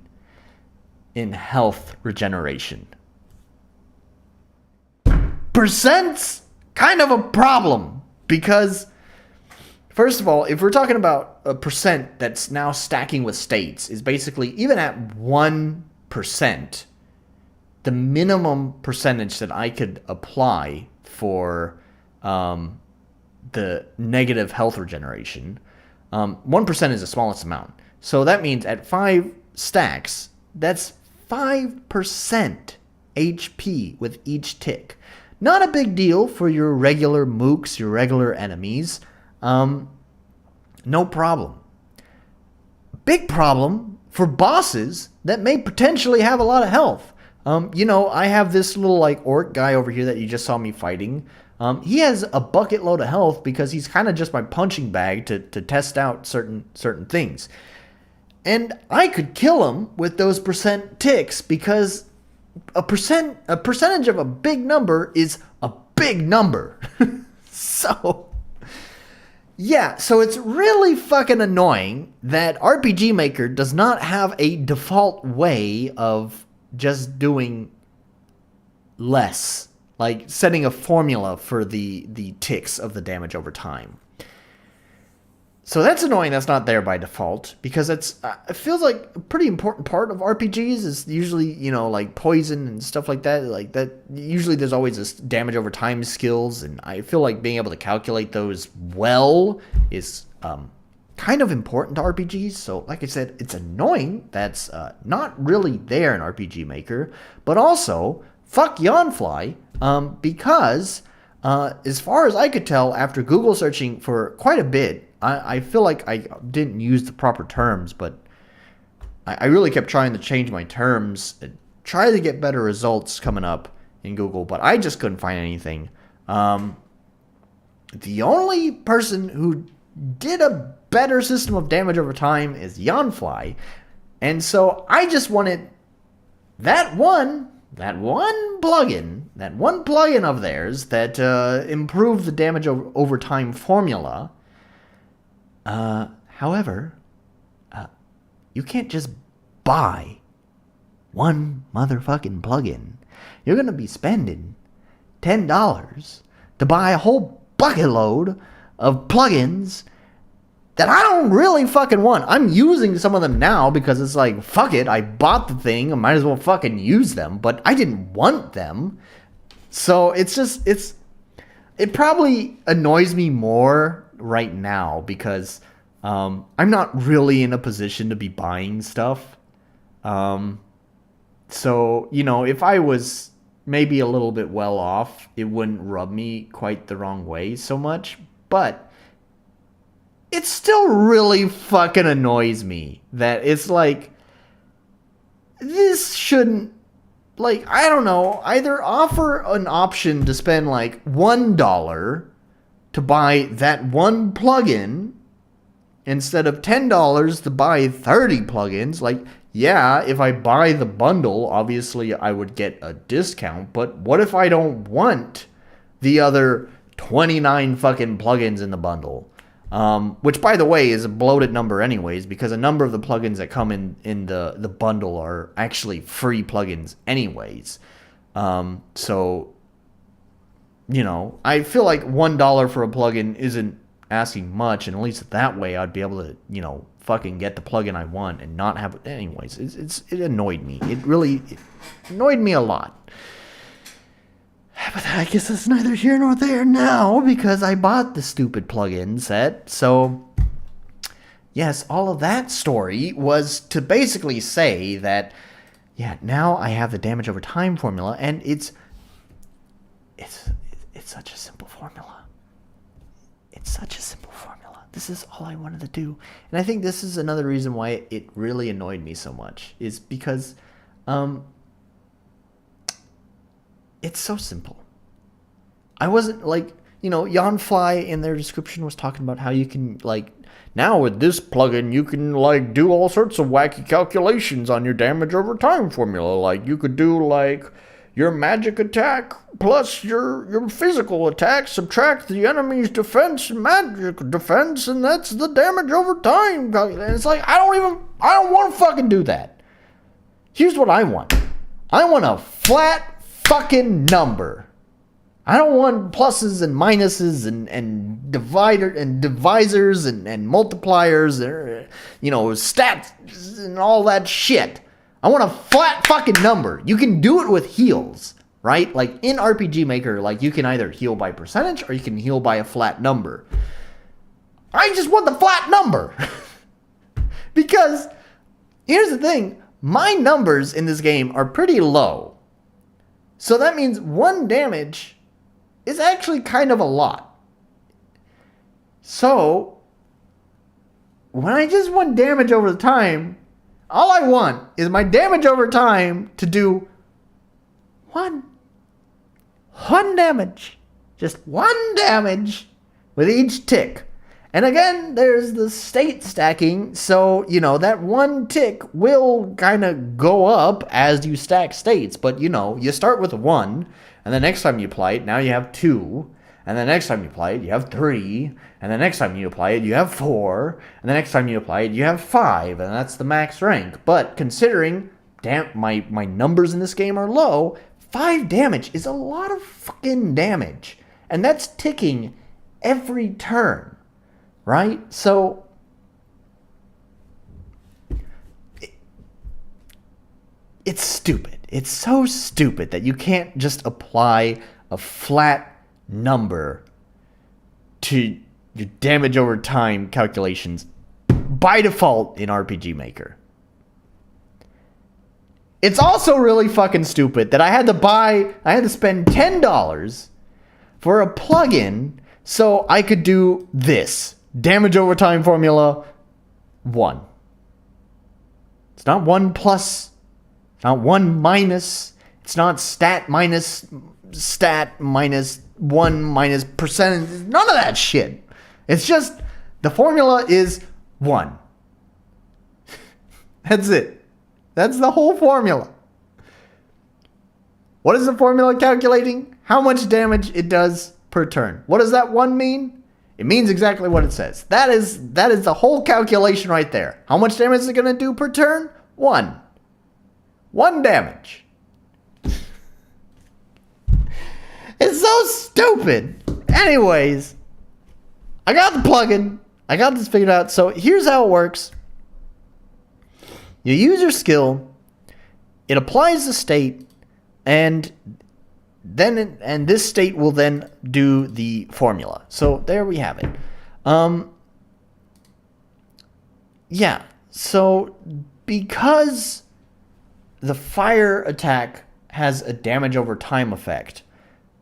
in health regeneration. Percent's kind of a problem because, first of all, if we're talking about a percent that's now stacking with states, is basically even at 1%, the minimum percentage that I could apply for the negative health regeneration, 1% is the smallest amount. So that means at 5 stacks, that's 5% HP with each tick. Not a big deal for your regular mooks, your regular enemies. No problem. Big problem for bosses that may potentially have a lot of health. I have this little orc guy over here that you just saw me fighting. He has a bucket load of health because he's kind of just my punching bag to test out certain things. And I could kill him with those percent ticks because a percentage of a big number is a big number. So it's really fucking annoying that RPG Maker does not have a default way of just doing less, like setting a formula for the ticks of the damage over time. So that's annoying that's not there by default, because it feels like a pretty important part of RPGs is usually, like poison and stuff like that. Like that, usually there's always this damage over time skills, and I feel like being able to calculate those well is kind of important to RPGs. So like I said, it's annoying that's not really there in RPG Maker, but also fuck Yawnfly, because as far as I could tell after Google searching for quite a bit, I feel like I didn't use the proper terms, but I really kept trying to change my terms, try to get better results coming up in Google, but I just couldn't find anything. The only person who did a better system of damage over time is Yawnfly, and so I just wanted that one plugin of theirs that improved the damage over time formula. However, you can't just buy one motherfucking plugin. You're gonna be spending $10 to buy a whole bucket load of plugins that I don't really fucking want. I'm using some of them now because it's like, fuck it, I bought the thing, I might as well fucking use them, but I didn't want them. So it probably annoys me more right now because I'm not really in a position to be buying stuff. So, if I was maybe a little bit well off, it wouldn't rub me quite the wrong way so much, but it still really fucking annoys me that it's like, this shouldn't, I don't know, either offer an option to spend $1 to buy that one plugin instead of $10 to buy 30 plugins. If I buy the bundle, obviously I would get a discount, but what if I don't want the other 29 fucking plugins in the bundle? Which, by the way, is a bloated number anyways, because a number of the plugins that come in the bundle are actually free plugins anyways. So, I feel like $1 for a plugin isn't asking much, and at least that way I'd be able to, fucking get the plugin I want and not have it anyways. It annoyed me. It annoyed me a lot. But I guess it's neither here nor there now because I bought the stupid plugin set. So, yes, all of that story was to basically say that, now I have the damage over time formula, and it's such a simple formula. It's such a simple formula. This is all I wanted to do. And I think this is another reason why it really annoyed me so much, is because it's so simple. I wasn't Yawnfly in their description was talking about how you can now with this plugin you can do all sorts of wacky calculations on your damage over time formula. You could do your magic attack plus your physical attack, subtract the enemy's defense and magic defense, and that's the damage over time. And it's I don't want to fucking do that. Here's what I want. I want a flat fucking number. I don't want pluses and minuses and divisors and multipliers or, stats and all that shit. I want a flat fucking number. You can do it with heals, right? Like in RPG Maker, like you can either heal by percentage or you can heal by a flat number. I just want the flat number. Because here's the thing. My numbers in this game are pretty low. So that means 1 damage is actually kind of a lot. So, when I just want damage over the time, all I want is my damage over time to do 1 damage. Just 1 damage with each tick. And again, there's the state stacking, so, that 1 tick will kind of go up as you stack states, but, you start with 1, and the next time you apply it, now you have 2, and the next time you apply it, you have 3, and the next time you apply it, you have 4, and the next time you apply it, you have 5, and that's the max rank. But considering, my numbers in this game are low, 5 damage is a lot of fucking damage, and that's ticking every turn. Right? So, it's stupid. It's so stupid that you can't just apply a flat number to your damage over time calculations by default in RPG Maker. It's also really fucking stupid that I had to spend $10 for a plugin so I could do this. Damage over time formula 1. It's not 1 plus. It's not 1 minus. It's not stat minus 1 minus percentage. None of that shit. It's just the formula is 1. That's it. That's the whole formula. What is the formula calculating? How much damage it does per turn. What does that 1 mean? It means exactly what it says. That is the whole calculation right there. How much damage is it going to do per turn? 1. 1 damage. It's so stupid. Anyways, I got the plugin. I got this figured out. So here's how it works. You use your skill. It applies the state. And this state will then do the formula. So there we have it. Yeah. So because the fire attack has a damage over time effect,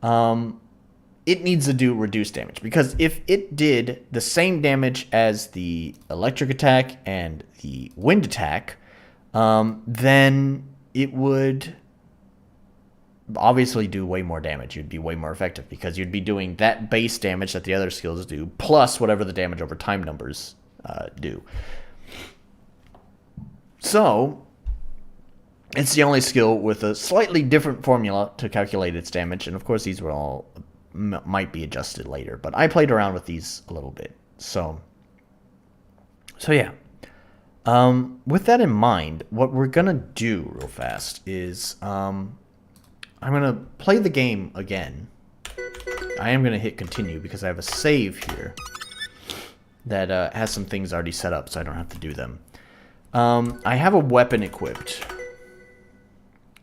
it needs to do reduced damage. Because if it did the same damage as the electric attack and the wind attack, then it would obviously do way more damage. You'd be way more effective because you'd be doing that base damage that the other skills do, plus whatever the damage over time numbers do. So, it's the only skill with a slightly different formula to calculate its damage, and of course these will all might be adjusted later, but I played around with these a little bit. So yeah. With that in mind, what we're gonna do real fast is I'm going to play the game again. I am going to hit continue because I have a save here that has some things already set up, so I don't have to do them. I have a weapon equipped.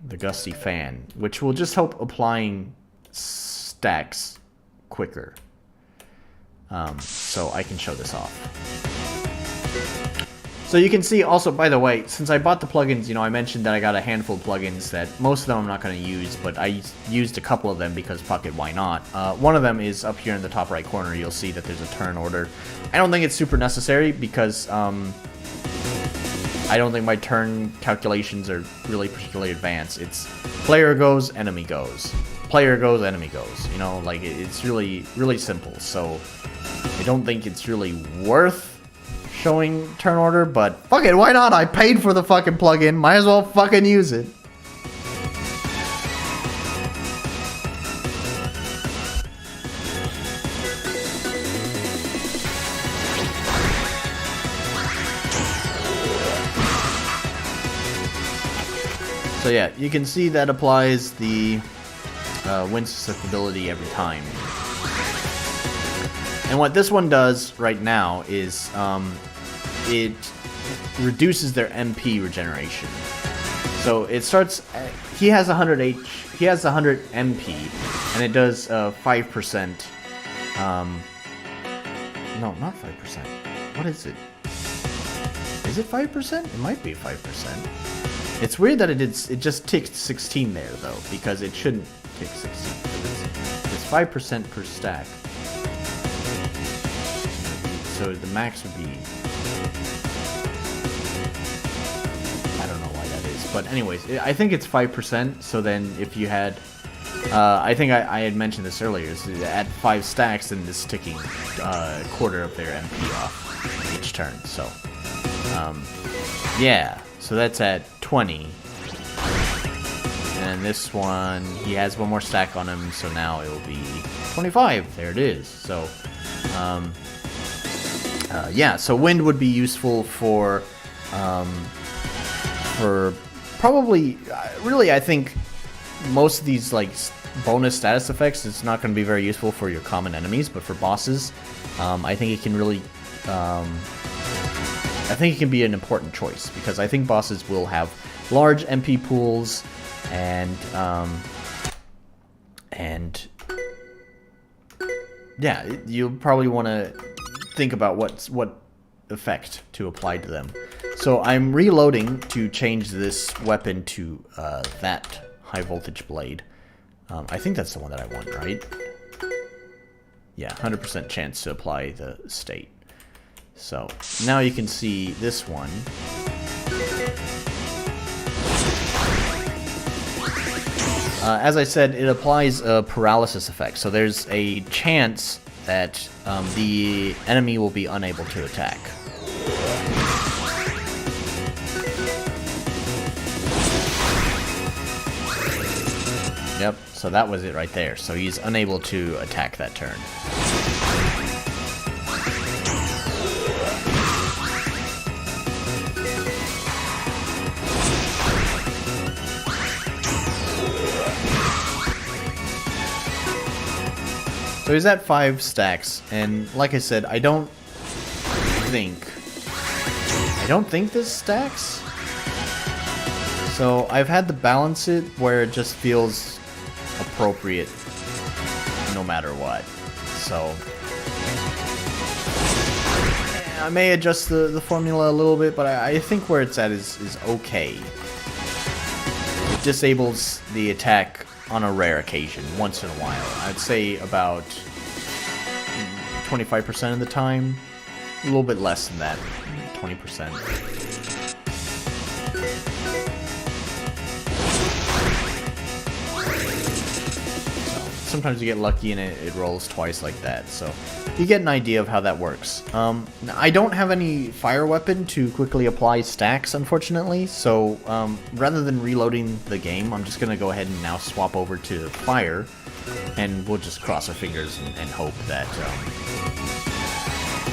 The Gusty Fan, which will just help applying stacks quicker. So I can show this off. So you can see also, by the way, since I bought the plugins, I mentioned that I got a handful of plugins that most of them I'm not going to use, but I used a couple of them because fuck it, why not? One of them is up here in the top right corner. You'll see that there's a turn order. I don't think it's super necessary because I don't think my turn calculations are really particularly advanced. It's player goes, enemy goes. Player goes, enemy goes. It's really, really simple. So I don't think it's really worth showing turn order, but fuck it, why not? I paid for the fucking plugin, might as well fucking use it. So yeah, you can see that applies the wind susceptibility every time. And what this one does right now is it reduces their MP regeneration. So it starts. He has 100 He has 100 MP, and it does 5%. No, not 5%. What is it? Is it 5%? It might be 5%. It's weird that it just ticked 16 there though, because it shouldn't tick 16. It's 5% per stack. So the max would be. I don't know why that is, but anyways, I think it's 5%. So then, if you had, I think I had mentioned this earlier. So at 5 stacks, then this ticking a quarter of their MP off each turn. So, yeah. So that's at 20. And this one, he has one more stack on him, so now it will be 25. There it is. So, yeah. So wind would be useful for probably, really, I think most of these like bonus status effects, it's not going to be very useful for your common enemies, but for bosses, I think it can really, I think it can be an important choice, because I think bosses will have large MP pools, and yeah, you'll probably want to think about what effect to apply to them. So I'm reloading to change this weapon to that high voltage blade. I think that's the one that I want, right? Yeah, 100% chance to apply the state. So now you can see this one. As I said, it applies a paralysis effect. So there's a chance that the enemy will be unable to attack. Yep, so that was it right there. So he's unable to attack that turn. So he's at 5 stacks, and like I said, I don't think this stacks. So I've had to balance it where it just feels appropriate no matter what. So I may adjust the formula a little bit, but I think where it's at is okay. It disables the attack on a rare occasion, once in a while. I'd say about 25% of the time. A little bit less than that, 20%. Sometimes you get lucky and it rolls twice like that, so you get an idea of how that works. I don't have any fire weapon to quickly apply stacks, unfortunately, so rather than reloading the game, I'm just going to go ahead and now swap over to fire, and we'll just cross our fingers and hope that...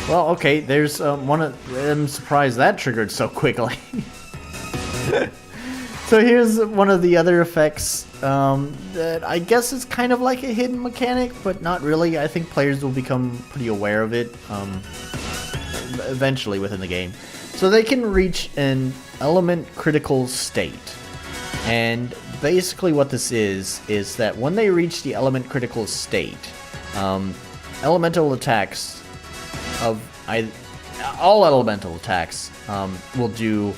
Well, okay, there's one of... I'm surprised that triggered so quickly. So here's one of the other effects that I guess is kind of like a hidden mechanic, but not really. I think players will become pretty aware of it eventually within the game. So they can reach an element critical state. And basically what this is that when they reach the element critical state, elemental attacks all elemental attacks will do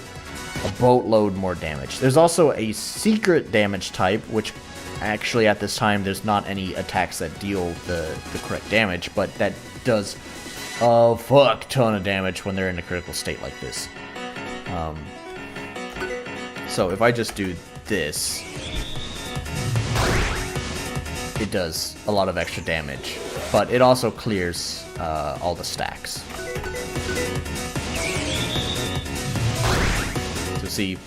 a boatload more damage. There's also a secret damage type, which actually at this time there's not any attacks that deal the correct damage, but that does a fuck ton of damage when they're in a critical state like this. So if I just do this, it does a lot of extra damage, but it also clears all the stacks. So see,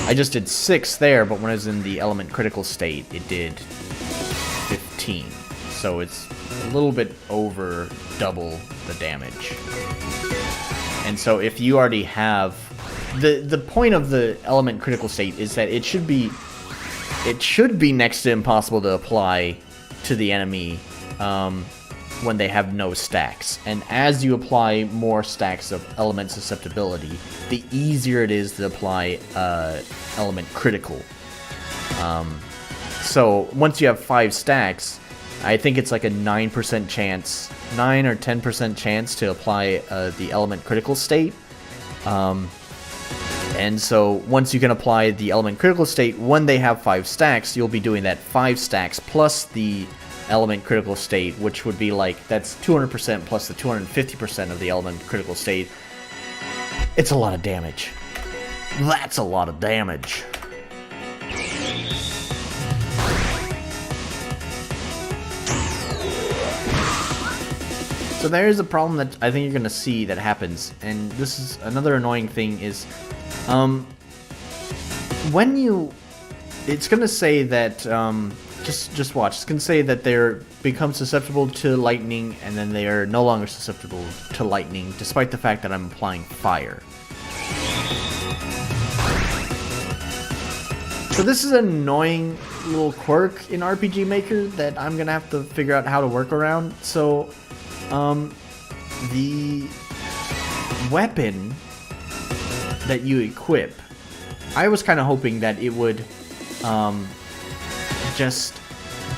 I just did 6 there, but when I was in the element critical state, it did 15. So it's a little bit over double the damage. And so if you already have the point of the element critical state is that it should be next to impossible to apply to the enemy when they have no stacks. And as you apply more stacks of element susceptibility, the easier it is to apply element critical. So once you have 5 stacks, I think it's like a 9% chance, 9 or 10% chance to apply the element critical state. And so once you can apply the element critical state, when they have 5 stacks, you'll be doing that 5 stacks plus the element critical state, which would be like, that's 200% plus the 250% of the element critical state. It's a lot of damage. That's a lot of damage. So there's a problem that I think you're going to see that happens, and this is another annoying thing is, when you, it's going to say that, just watch, it's going to say that they're become susceptible to lightning, and then they are no longer susceptible to lightning, despite the fact that I'm applying fire. So this is an annoying little quirk in RPG Maker that I'm going to have to figure out how to work around. So, the weapon that you equip, I was kind of hoping that it would just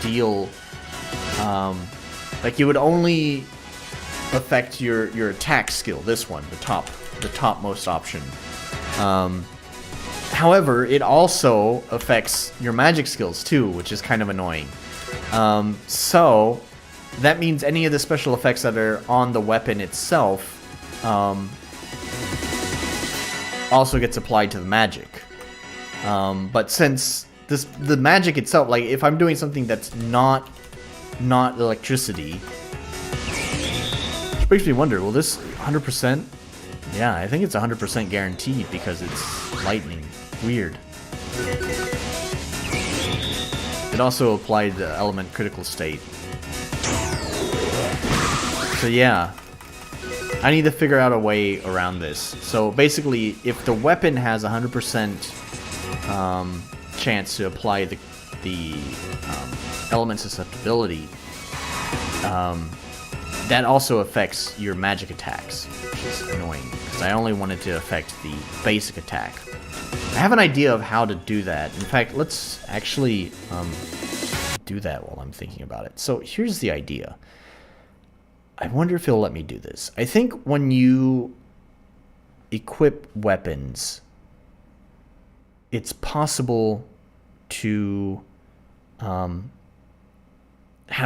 deal, like it would only affect your attack skill, this one, the topmost option. However, it also affects your magic skills too, which is kind of annoying. So that means any of the special effects that are on the weapon itself also gets applied to the magic. But since the magic itself, like if I'm doing something that's not electricity, which makes me wonder, will this 100%? Yeah, I think it's 100% guaranteed because it's lightning. Weird. It also applied the element critical state. So yeah, I need to figure out a way around this. So basically, if the weapon has 100% chance to apply the element susceptibility, that also affects your magic attacks, which is annoying, because I only wanted to affect the basic attack. I have an idea of how to do that. In fact, let's actually do that while I'm thinking about it. So here's the idea. I wonder if it'll let me do this. I think when you equip weapons, it's possible to have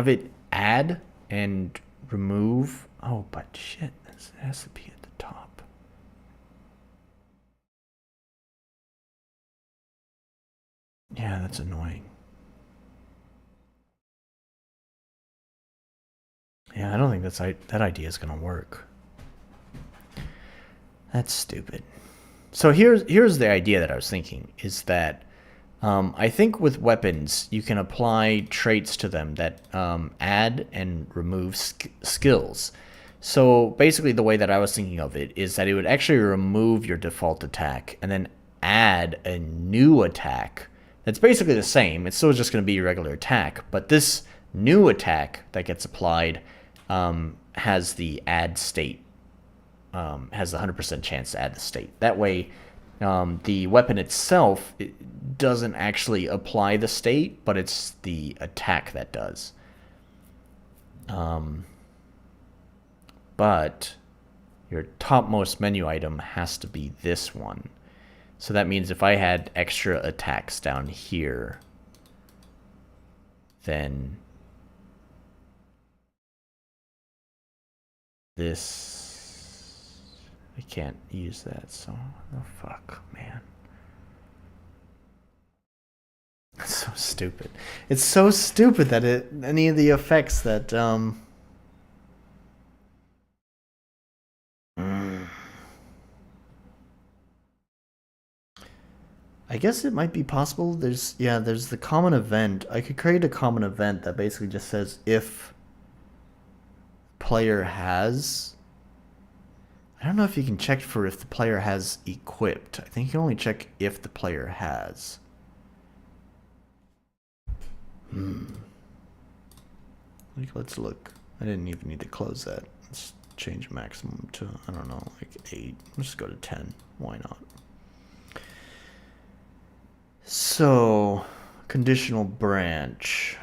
it add and remove. Oh, but shit, it has to be at the top. Yeah, that's annoying. Yeah, I don't think that idea is gonna work. That's stupid. So here's the idea that I was thinking, is that I think with weapons you can apply traits to them that add and remove skills. So basically the way that I was thinking of it is that it would actually remove your default attack and then add a new attack that's basically the same. It's still just going to be your regular attack, but this new attack that gets applied has the add state, has the 100% chance to add the state. That way, the weapon itself doesn't actually apply the state, but it's the attack that does. But your topmost menu item has to be this one. So that means if I had extra attacks down here, then this, I can't use that, so oh fuck, man. It's so stupid. It's so stupid that any of the effects that I guess it might be possible. There's the common event. I could create a common event that basically just says if player has. I don't know if you can check for if the player has equipped. I think you can only check if the player has. Let's look. I didn't even need to close that. Let's change maximum to, I don't know, like 8. Let's just go to 10. Why not? So, conditional branch.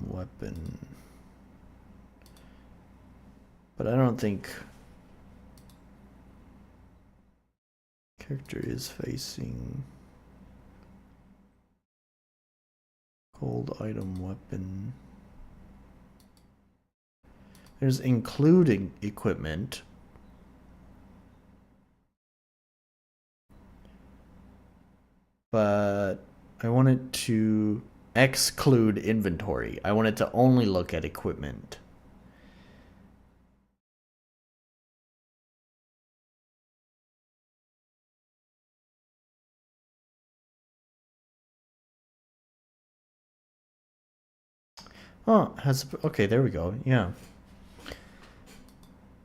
Weapon. But I don't think character is facing gold item weapon. There's including equipment. But I want it to exclude inventory. I want it to only look at equipment. Oh, has okay, there we go. Yeah.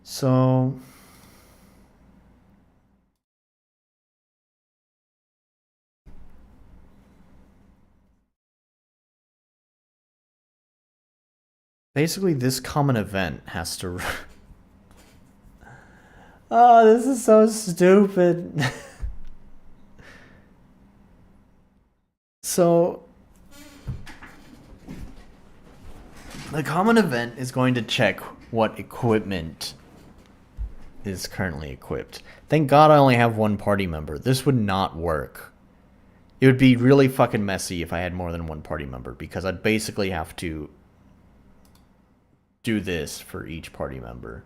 So basically this common event has to Oh, this is so stupid. So the common event is going to check what equipment is currently equipped. Thank God I only have one party member. This would not work. It would be really fucking messy if I had more than one party member, because I'd basically have to do this for each party member.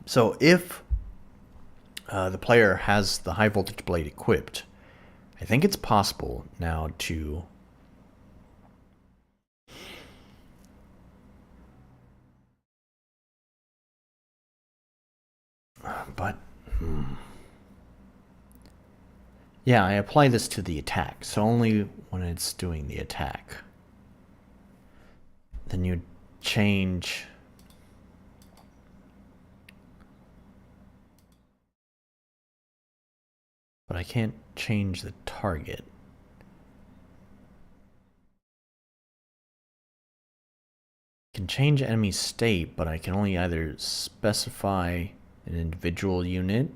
So if the player has the high voltage blade equipped, I think it's possible now to but yeah, I apply this to the attack, so only when it's doing the attack. Then you change but I can't change the target. I can change enemy state, but I can only either specify an individual unit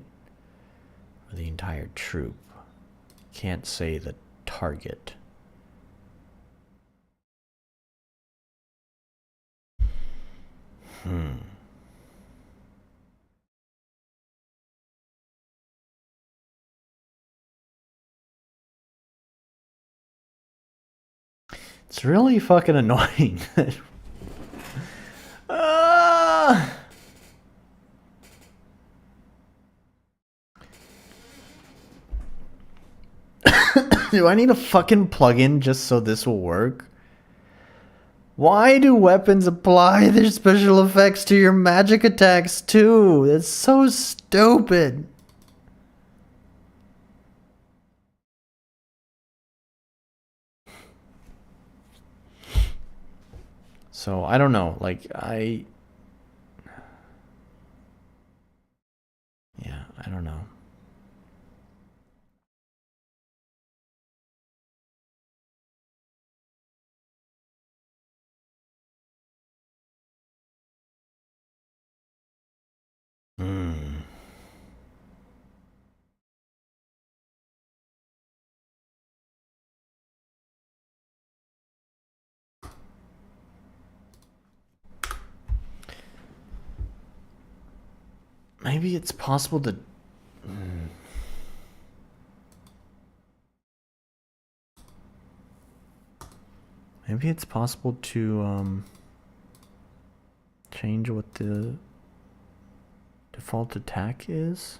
or the entire troop. Can't say the target. It's really fucking annoying. Do I need a fucking plugin just so this will work? Why do weapons apply their special effects to your magic attacks too? That's so stupid. So I don't know, like I don't know. Maybe it's possible to maybe it's possible to change what the default attack is.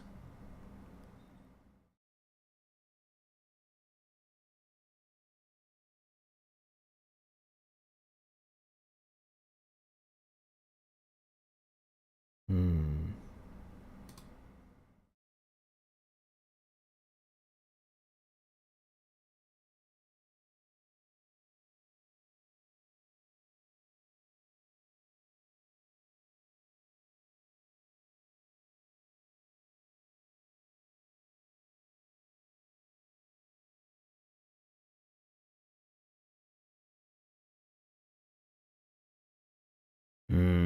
Hmm.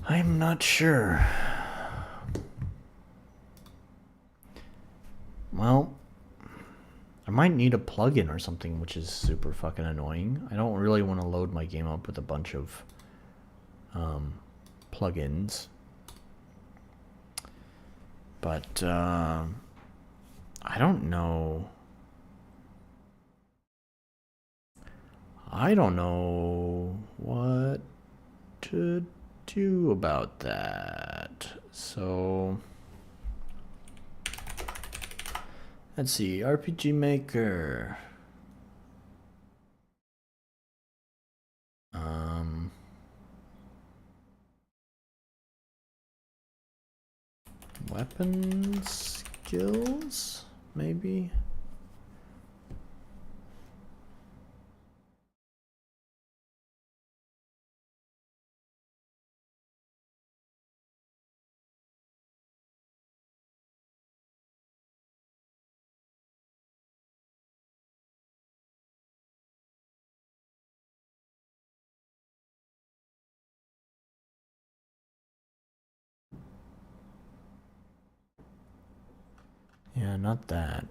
I'm not sure. Well, I might need a plugin or something, which is super fucking annoying. I don't really want to load my game up with a bunch of plugins. But I don't know. I don't know what to do about that. So let's see, RPG Maker. Weapon skills, maybe? Yeah, not that.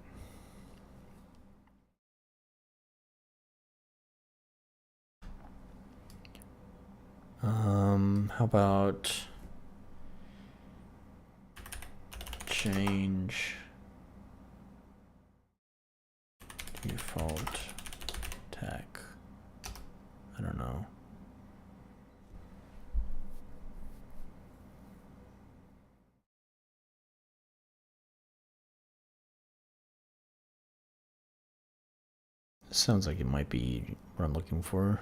How about change default tech? I don't know. Sounds like it might be what I'm looking for.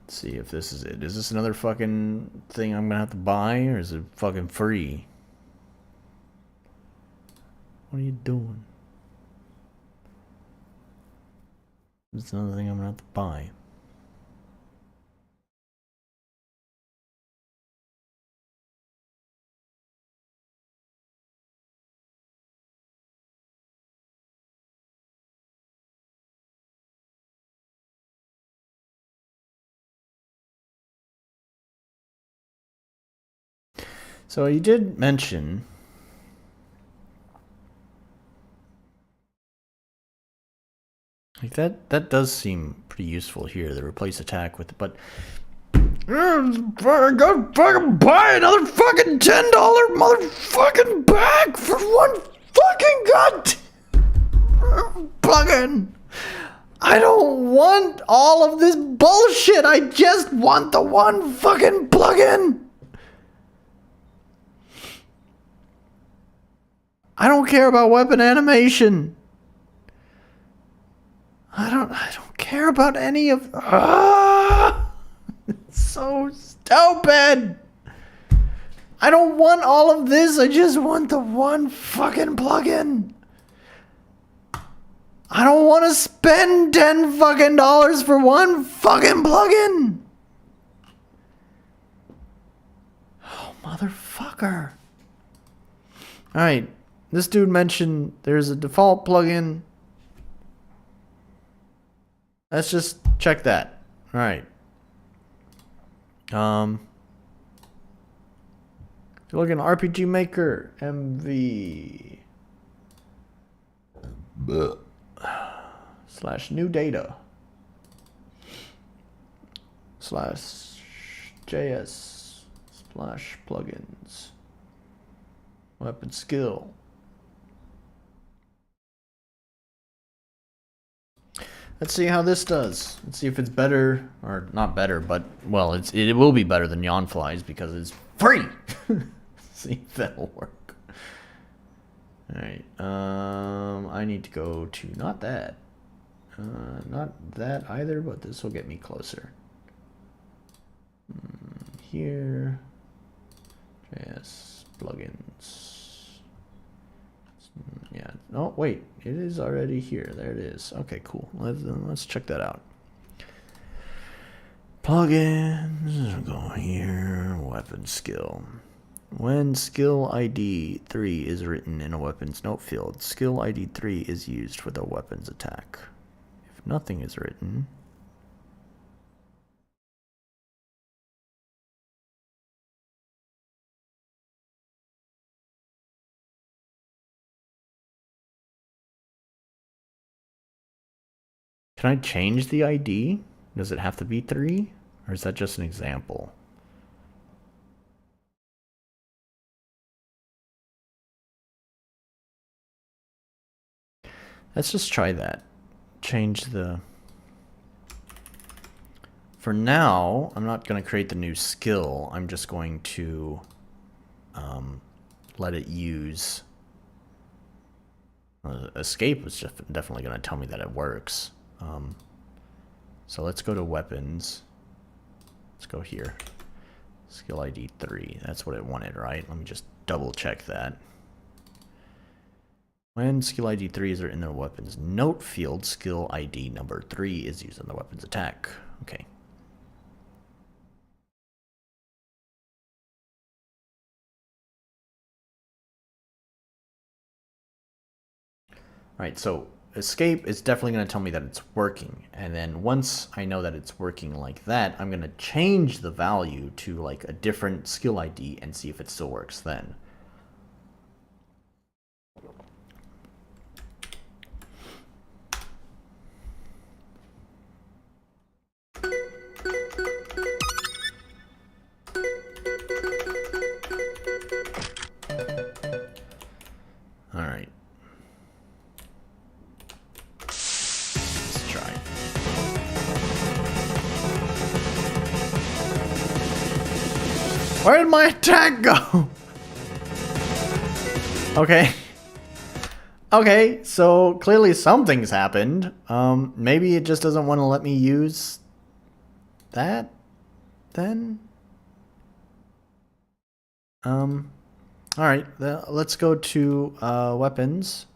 Let's see if this is it. Is this another fucking thing I'm gonna have to buy, or is it fucking free? What are you doing? It's another thing I'm gonna have to buy. So you did mention like that does seem pretty useful here, the replace attack with, but I gotta fucking buy another fucking $10 motherfucking bag for one fucking god plugin. I don't want all of this bullshit. I just want the one fucking plugin. I don't care about weapon animation. I don't care about any of... It's so stupid. I don't want all of this. I just want the one fucking plugin. I don't want to spend $10 fucking for one fucking plugin. Oh, motherfucker. Alright. This dude mentioned there's a default plugin. Let's just check that. Alright. If you look in RPG Maker, MV / new data / JS / plugins weapon skill. Let's see how this does. Let's see if it's better, or not better, but, well, it will be better than Yawnflies because it's free. See if that'll work. Alright, I need to go to, not that either, but this will get me closer. Here, JS plugins. Yeah. Oh, wait. It is already here. There it is. Okay, cool. Let's check that out. Plugins. Go here. Weapon skill. When skill ID 3 is written in a weapon's note field, skill ID 3 is used for the weapon's attack. If nothing is written... Can I change the ID? Does it have to be 3? Or is that just an example? Let's just try that. Change the... For now, I'm not going to create the new skill. I'm just going to let it use... Escape was just definitely going to tell me that it works. So let's go to weapons. Let's go here. Skill ID 3. That's what it wanted, right? Let me just double check that. When skill ID 3 is written in the weapon's note field, skill ID number 3 is used in the weapon's attack. Okay. Alright, so escape is definitely going to tell me that it's working. And then once I know that it's working like that, I'm going to change the value to like a different skill ID and see if it still works then. Alright. Let's try. Where did my attack go? Okay. Okay, so clearly something's happened. Maybe it just doesn't want to let me use that then? Alright, let's go to weapons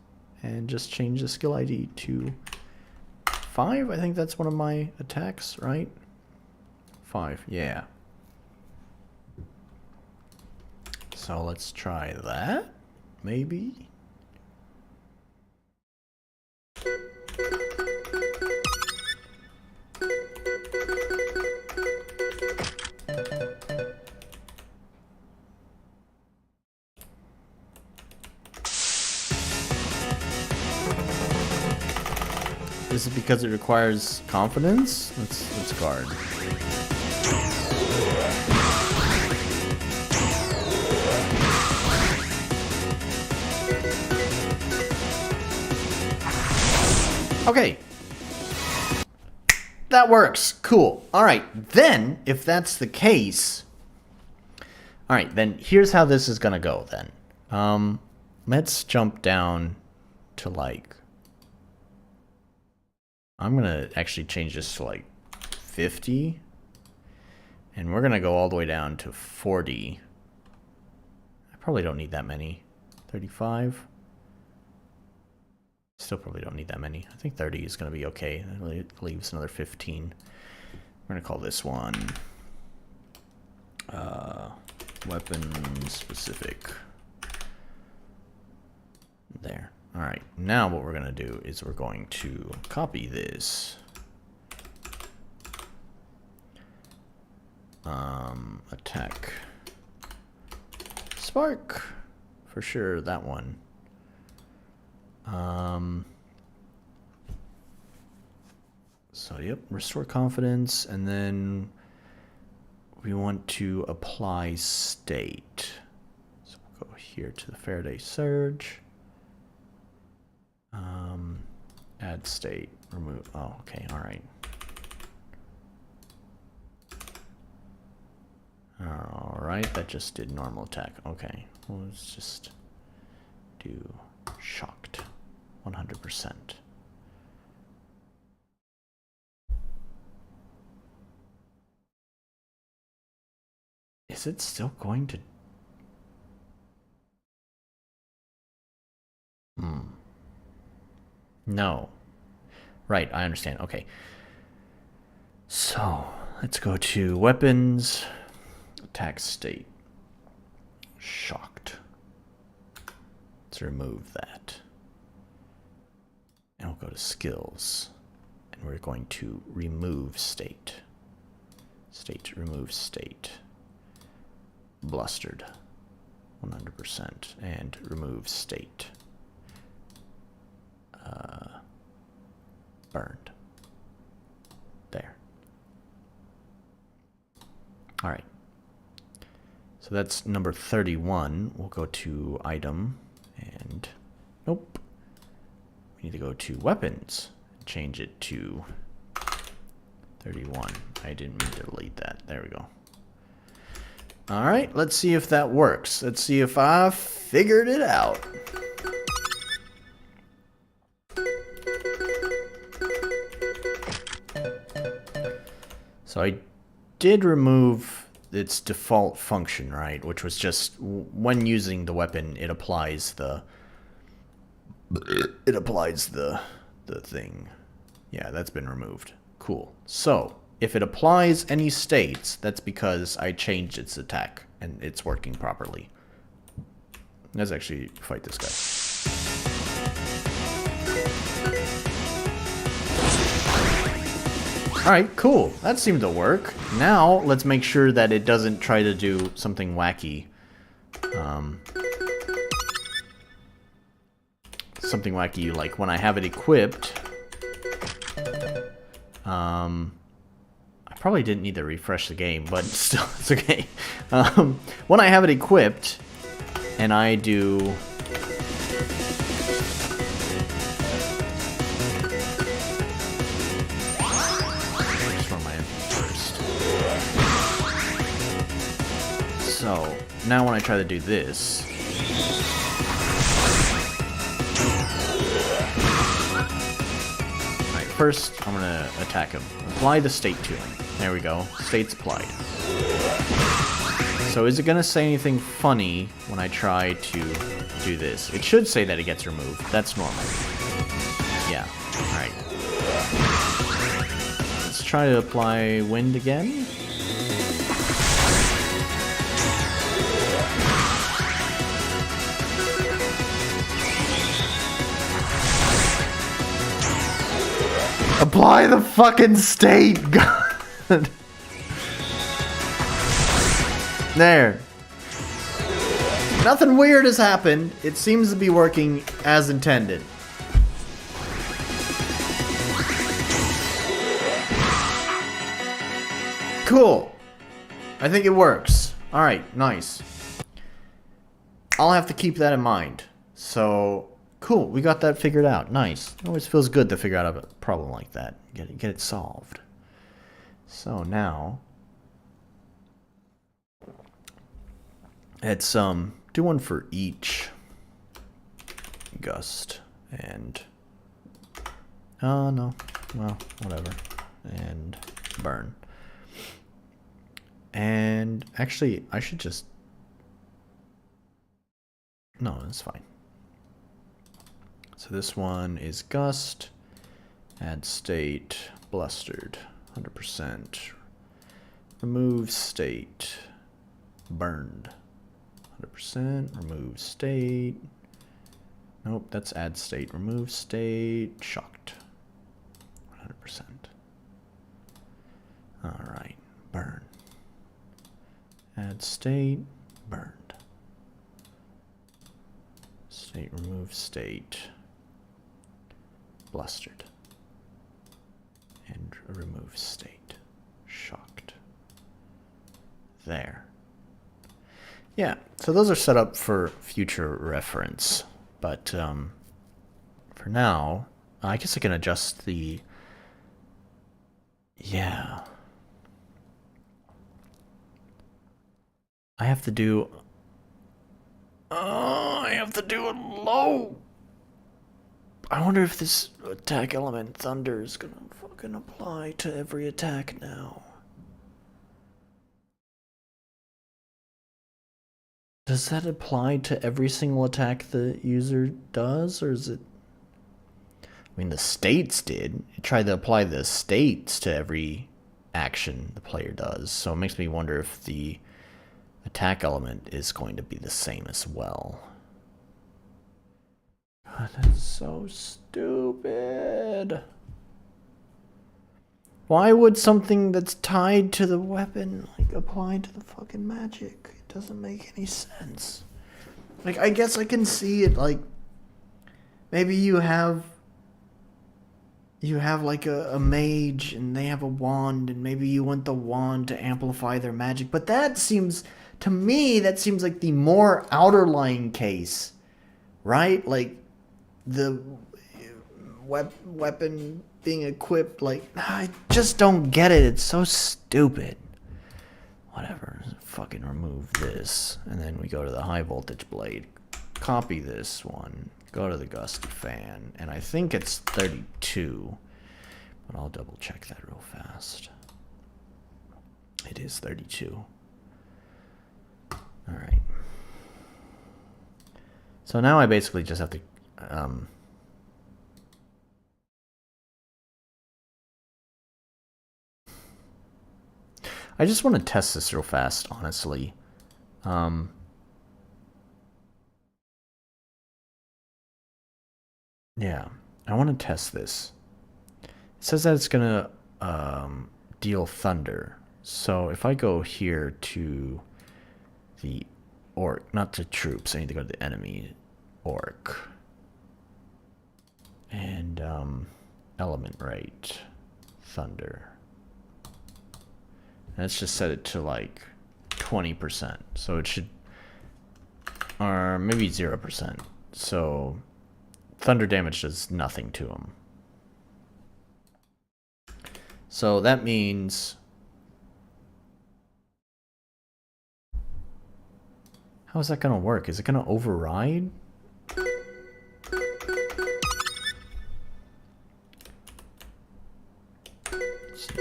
and just change the skill ID to 5. I think that's one of my attacks, right? 5, yeah. So let's try that, maybe. Is it because it requires confidence? Let's guard. Okay. That works. Cool. Alright, then, if that's the case... Alright, then here's how this is gonna go, then. let's jump down to like, I'm gonna actually change this to like 50, and we're gonna go all the way down to 40. I probably don't need that many. 35. Still probably don't need that many. I think 30 is gonna be okay. It leaves another 15. We're gonna call this one weapon specific. There. All right. Now what we're gonna do is we're going to copy this. Attack. Spark. For sure, that one. So, yep, restore confidence, and then we want to apply state. So we'll go here to the Faraday Surge. Add state, remove, oh, okay, all right. All right, that just did normal attack. Okay, well, let's just do shocked, 100%. Is it still going to? No. Right, I understand. Okay. So, let's go to weapons, attack state, shocked. Let's remove that. And we'll go to skills. And we're going to remove state. State, remove state. Blustered, 100%. And remove state. Burned. There. All right. So that's number 31. We'll go to item and nope. We need to go to weapons and change it to 31. I didn't mean to delete that. There we go. All right, let's see if that works. Let's see if I figured it out. So I did remove its default function, right? Which was just when using the weapon, it applies the thing. Yeah, that's been removed. Cool. So if it applies any states, that's because I changed its attack and it's working properly. Let's actually fight this guy. Alright, cool. That seemed to work. Now, let's make sure that it doesn't try to do something wacky. Something wacky, like when I have it equipped. I probably didn't need to refresh the game, but still, it's okay. When I have it equipped, and I do... So, now when I try to do this... Alright, first I'm gonna attack him. Apply the state to him. There we go. State's applied. So is it gonna say anything funny when I try to do this? It should say that it gets removed. That's normal. Yeah. Alright. Let's try to apply wind again. Apply the fucking state! God. There. Nothing weird has happened. It seems to be working as intended. Cool. I think it works. Alright, nice. I'll have to keep that in mind. So... Cool, we got that figured out. Nice. It always feels good to figure out a problem like that. Get it solved. So now... Let's do one for each gust and oh no, well, whatever, and burn. And actually, I should just, no, that's fine. So this one is gust, add state, blustered, 100%, remove state, burned, 100%, remove state, nope, that's add state, remove state, shocked, 100%. All right, burn, add state, burned, state, remove state, blustered, and remove state, shocked. There. Yeah, so those are set up for future reference, but for now, I guess I can adjust the, yeah. I have to do it low. I wonder if this attack element thunder is gonna fucking apply to every attack now. Does that apply to every single attack the user does, or is it? I mean, the states did. It tried to apply the states to every action the player does, so it makes me wonder if the attack element is going to be the same as well. God, that's so stupid. Why would something that's tied to the weapon, like, apply to the fucking magic? It doesn't make any sense. Like, I guess I can see it, like, maybe you have like a mage and they have a wand and maybe you want the wand to amplify their magic, but that seems, to me, that seems like the more outerlying case, right? Like, the weapon being equipped, like, I just don't get it. It's so stupid. Whatever. Fucking remove this. And then we go to the high voltage blade. Copy this one. Go to the gusty fan. And I think it's 32. But I'll double check that real fast. It is 32. Alright. So now I basically just have to I just want to test this real fast, honestly. Yeah, I want to test this. It says that it's gonna deal thunder. So if I go here to the orc, not to troops, I need to go to the enemy orc. And element rate, thunder. Let's just set it to like 20%. So it should, or maybe 0%. So thunder damage does nothing to him. So that means, how is that going to work? Is it going to override? Let's see.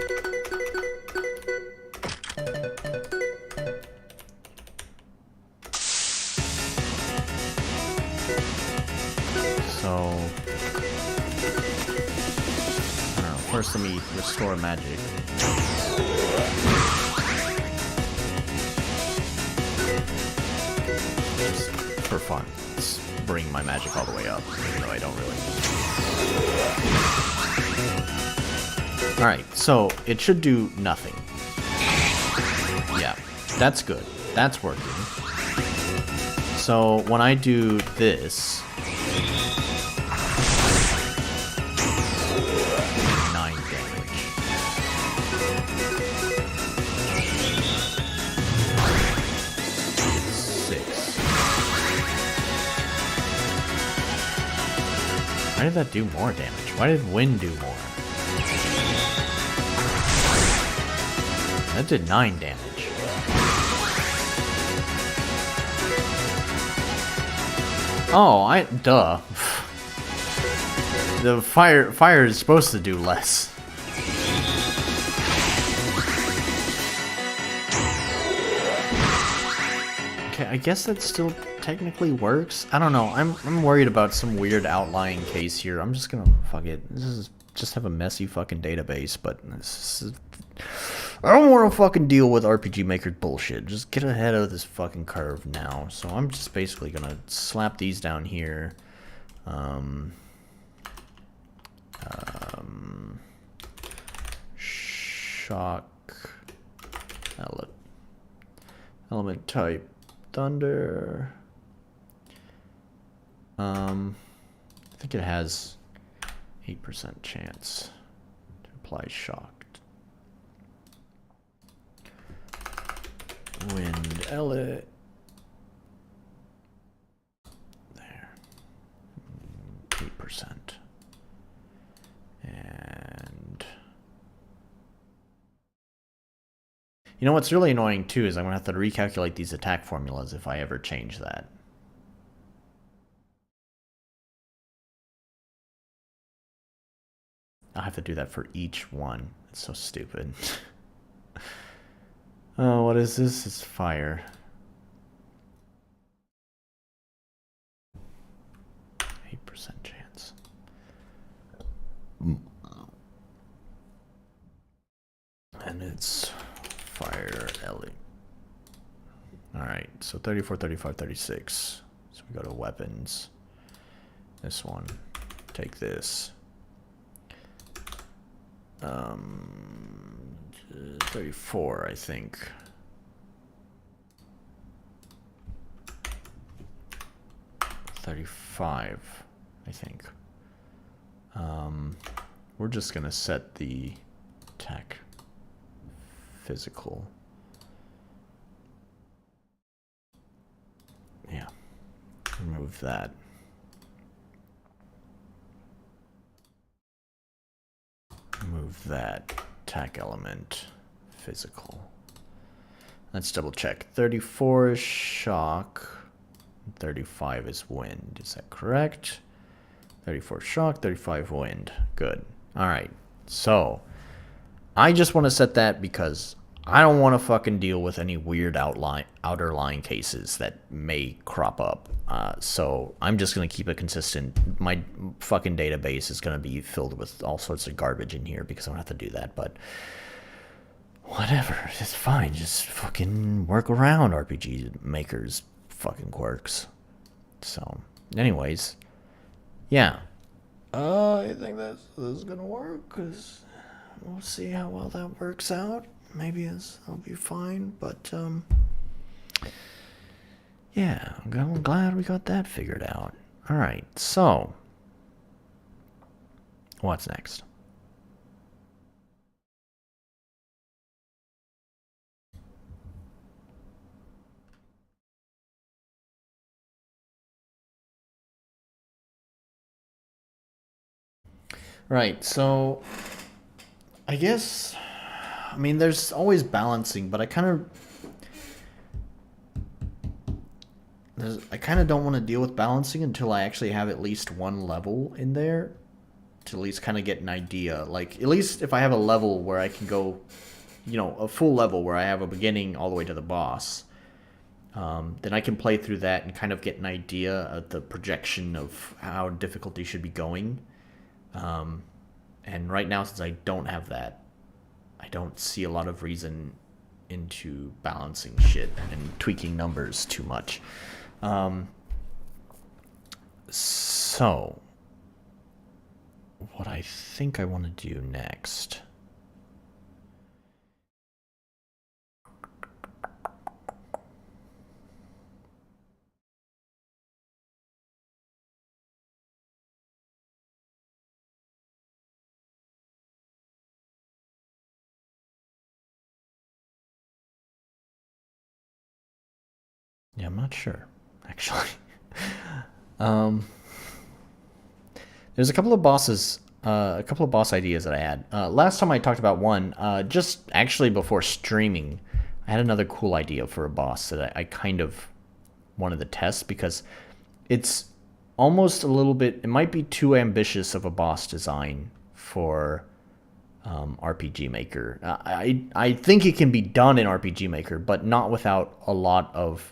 So, I don't know, first let me restore magic. Just for fun. Let's bring my magic all the way up, even though I don't really need to. Alright, so it should do nothing. Yeah, that's good. That's working. So when I do this, 9 damage. Why did that do more damage? Why did wind do more? That did 9 damage. Oh, duh. The fire is supposed to do less. Okay, I guess that still technically works. I don't know. I'm worried about some weird outlying case here. I'm just gonna fuck it. This is just have a messy fucking database, but this is, I don't want to fucking deal with RPG Maker bullshit. Just get ahead of this fucking curve now. So I'm just basically gonna slap these down here. Shock element type thunder. I think it has 8% chance to apply shock. Wind element. There. 8%. And you know what's really annoying too is I'm gonna have to recalculate these attack formulas if I ever change that. I'll have to do that for each one. It's so stupid. Oh, what is this? It's fire. 8% chance. And it's fire Ellie. Alright, so 34, 35, 36. So we go to weapons. This one. Take this. 34, I think. $35, I think. We're just gonna set the attack physical. Yeah. Remove that. Move that attack element physical. Let's double check. 34 is shock. 35 is wind. Is that correct? 34 shock, 35 wind. Good. Alright. So, I just want to set that because I don't want to fucking deal with any weird outer line cases that may crop up. So I'm just going to keep it consistent. My fucking database is going to be filled with all sorts of garbage in here because I don't have to do that, but whatever. It's fine. Just fucking work around RPG Maker's fucking quirks. So, anyways, yeah. I think this is going to work because we'll see how well that works out. Maybe I'll be fine, but yeah, I'm glad we got that figured out. Alright, so what's next? Right, so I guess, I mean, there's always balancing, but I kind of don't want to deal with balancing until I actually have at least one level in there to at least kind of get an idea. Like, at least if I have a level where I can go, you know, a full level where I have a beginning all the way to the boss, then I can play through that and kind of get an idea of the projection of how difficulty should be going. And right now, since I don't have that, I don't see a lot of reason into balancing shit and tweaking numbers too much. So, what I think I want to do next. Yeah, I'm not sure, actually. There's a couple of boss ideas that I had. Last time I talked about one, just actually before streaming, I had another cool idea for a boss that I kind of wanted to test because it's almost a little bit. It might be too ambitious of a boss design for RPG Maker. I think it can be done in RPG Maker, but not without a lot of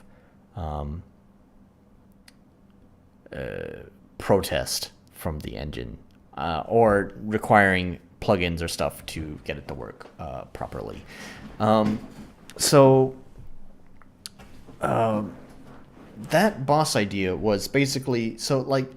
protest from the engine, or requiring plugins or stuff to get it to work properly. So that boss idea was basically, so like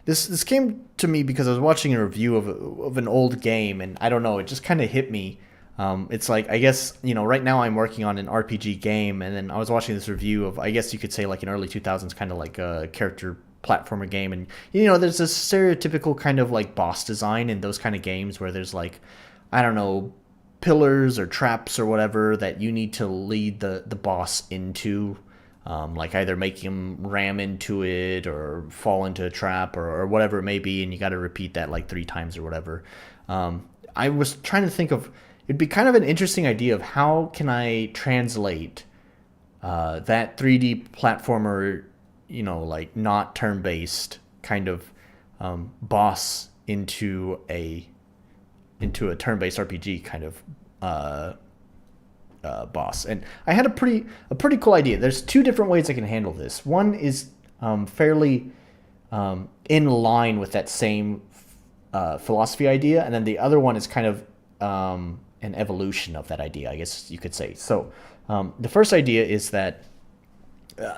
this came to me because I was watching a review of an old game, and I don't know, it just kind of hit me. It's like, I guess, right now I'm working on an RPG game, and then I was watching this review of, I guess you could say, like an early 2000s kind of like a character platformer game, and there's this stereotypical kind of like boss design in those kind of games where there's like, I don't know, pillars or traps or whatever that you need to lead the boss into, like either make him ram into it or fall into a trap or whatever it may be, and you got to repeat that like 3 times or whatever. I was trying to think of, it'd be kind of an interesting idea of how can I translate that 3D platformer, like not turn-based kind of boss into a turn-based RPG kind of boss. And I had a pretty cool idea. There's 2 different ways I can handle this. One is fairly in line with that same philosophy idea, and then the other one is kind of an evolution of that idea, I guess you could say. So the first idea is that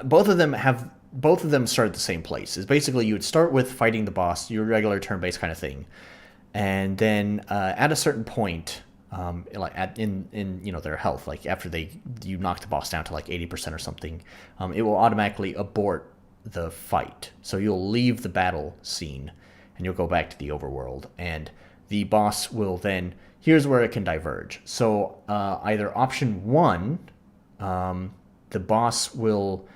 both of them start at the same place. Is basically you would start with fighting the boss, your regular turn-based kind of thing, and then at a certain point, like in their health, like after you knock the boss down to like 80% or something, it will automatically abort the fight. So you'll leave the battle scene, and you'll go back to the overworld, and the boss will then. Here's where it can diverge. So either option 1, the boss will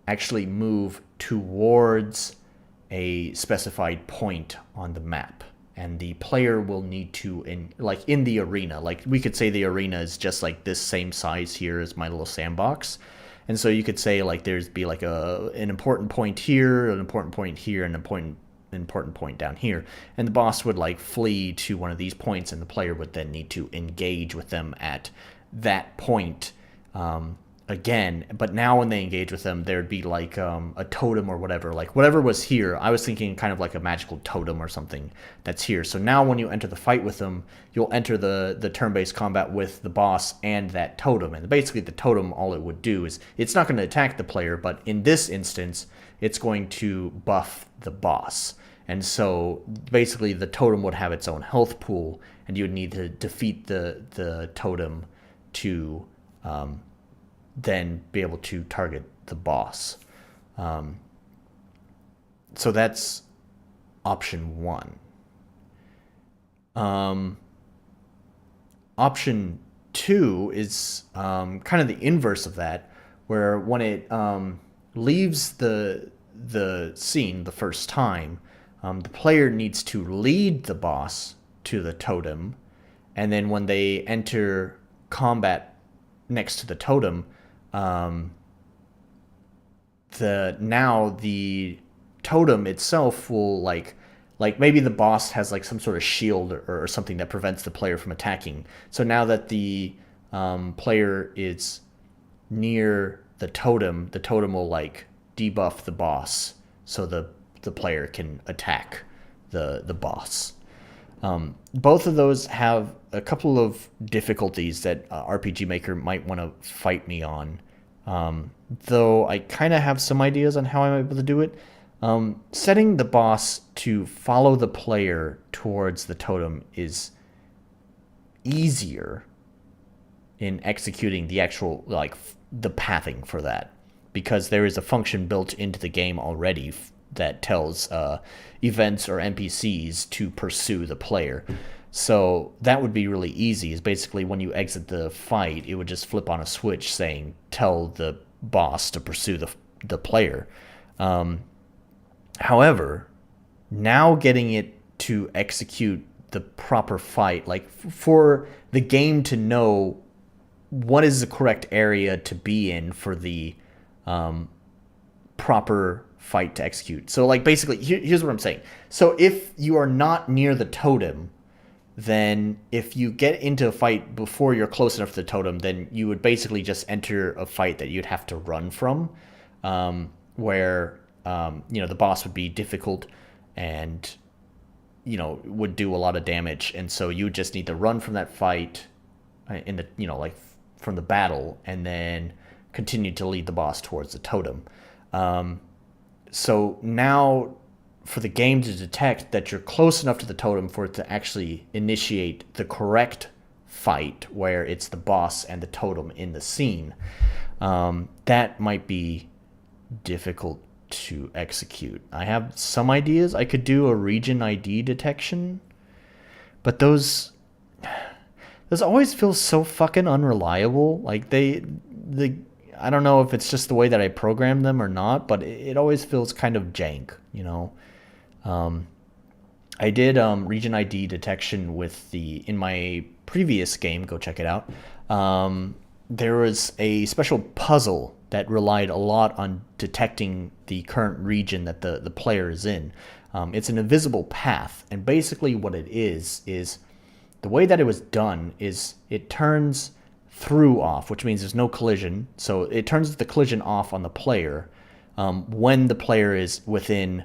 actually move towards a specified point on the map, and the player will need to, in the arena, like we could say the arena is just like this same size here as my little sandbox, and so you could say like there's be like an important point here, an important point here, and an important point down here, and the boss would like flee to one of these points, and the player would then need to engage with them at that point again. But now when they engage with them, there'd be like a totem or whatever, like whatever was here. I was thinking kind of like a magical totem or something that's here. So now when you enter the fight with them, you'll enter the turn-based combat with the boss and that totem, and basically the totem, all it would do is, it's not going to attack the player, but in this instance it's going to buff the boss. And so basically the totem would have its own health pool, and you would need to defeat the totem to then be able to target the boss. So that's option 1. Option 2 is kind of the inverse of that, where when it leaves the scene the first time, the player needs to lead the boss to the totem, and then when they enter combat next to the totem, the totem itself will like maybe the boss has like some sort of shield or something that prevents the player from attacking. So now that the player is near the totem will like debuff the boss, so the player can attack the boss. Both of those have a couple of difficulties that RPG Maker might want to fight me on, though I kind of have some ideas on how I'm able to do it. Setting the boss to follow the player towards the totem is easier in executing the actual, like, the pathing for that, because there is a function built into the game already that tells events or NPCs to pursue the player. So that would be really easy. Is basically when you exit the fight, it would just flip on a switch saying, tell the boss to pursue the player. However, now getting it to execute the proper fight, like for the game to know what is the correct area to be in for the proper fight to execute. So like basically, here's what I'm saying. So if you are not near the totem, then if you get into a fight before you're close enough to the totem, then you would basically just enter a fight that you'd have to run from, where the boss would be difficult and would do a lot of damage, and so you would just need to run from that fight in the like from the battle, and then continue to lead the boss towards the totem. So now, for the game to detect that you're close enough to the totem for it to actually initiate the correct fight, where it's the boss and the totem in the scene, that might be difficult to execute. I have some ideas. I could do a region ID detection, but those always feel so fucking unreliable. Like I don't know if it's just the way that I programmed them or not, but it always feels kind of jank, I did region ID detection in my previous game. Go check it out. There was a special puzzle that relied a lot on detecting the current region that the player is in. It's an invisible path, and basically what it is the way that it was done is it turns through off, which means there's no collision. So it turns the collision off on the player when the player is within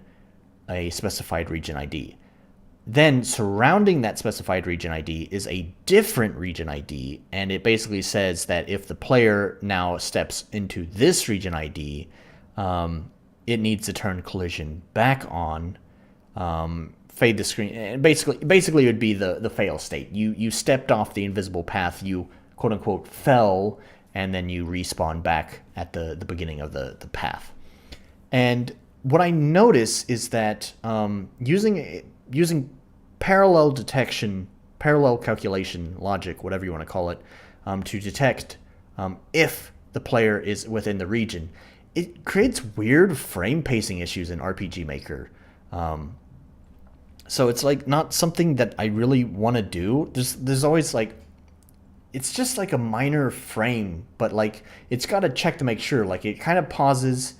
a specified region ID. Then surrounding that specified region ID is a different region ID, and it basically says that if the player now steps into this region ID, it needs to turn collision back on, fade the screen, and basically it would be the fail state. You stepped off the invisible path, you quote unquote fell, and then you respawn back at the beginning of the path. And what I notice is that using parallel detection, parallel calculation, logic, whatever you want to call it, to detect if the player is within the region, it creates weird frame pacing issues in RPG Maker. So it's like not something that I really want to do. There's always like, it's just like a minor frame, but like it's got to check to make sure. Like it kind of pauses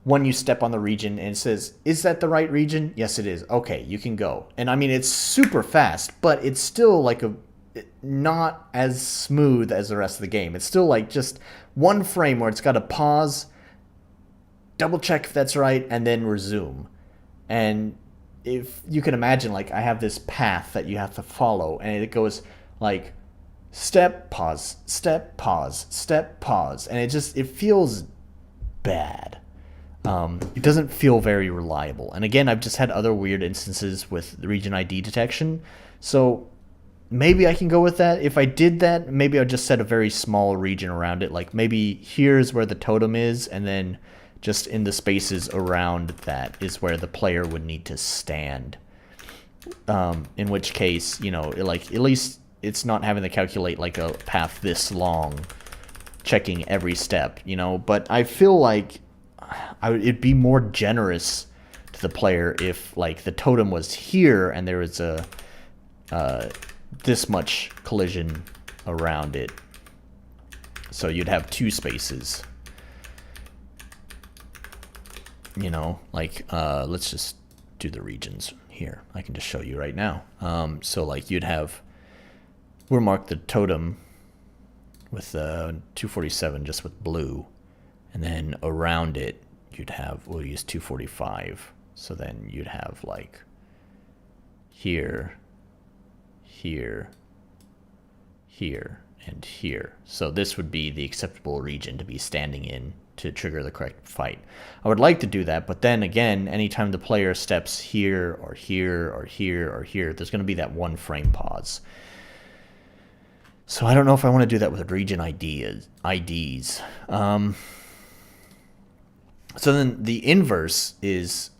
when you step on the region and it says, is that the right region? Yes, it is. Okay, you can go. And I mean, it's super fast, but it's still like not as smooth as the rest of the game. It's still like just one frame where it's got to pause, double check if that's right, and then resume. And if you can imagine, like I have this path that you have to follow, and it goes like step, pause, step, pause, step, pause. And it feels bad. It doesn't feel very reliable. And again, I've just had other weird instances with the region ID detection. So maybe I can go with that. If I did that, maybe I'll just set a very small region around it. Like maybe here's where the totem is, and then just in the spaces around that is where the player would need to stand. In which case, like at least it's not having to calculate like a path this long, checking every step, But I feel like it'd be more generous to the player if like the totem was here and there was a this much collision around it. So you'd have two spaces. Let's just do the regions here. I can just show you right now. So like we'll mark the totem with 247 just with blue. And then around it, we'll use 245. So then you'd have like here, here, here, and here. So this would be the acceptable region to be standing in to trigger the correct fight. I would like to do that, but then again, anytime the player steps here or here or here or here, there's going to be that one frame pause. So I don't know if I want to do that with region IDs. So then the inverse is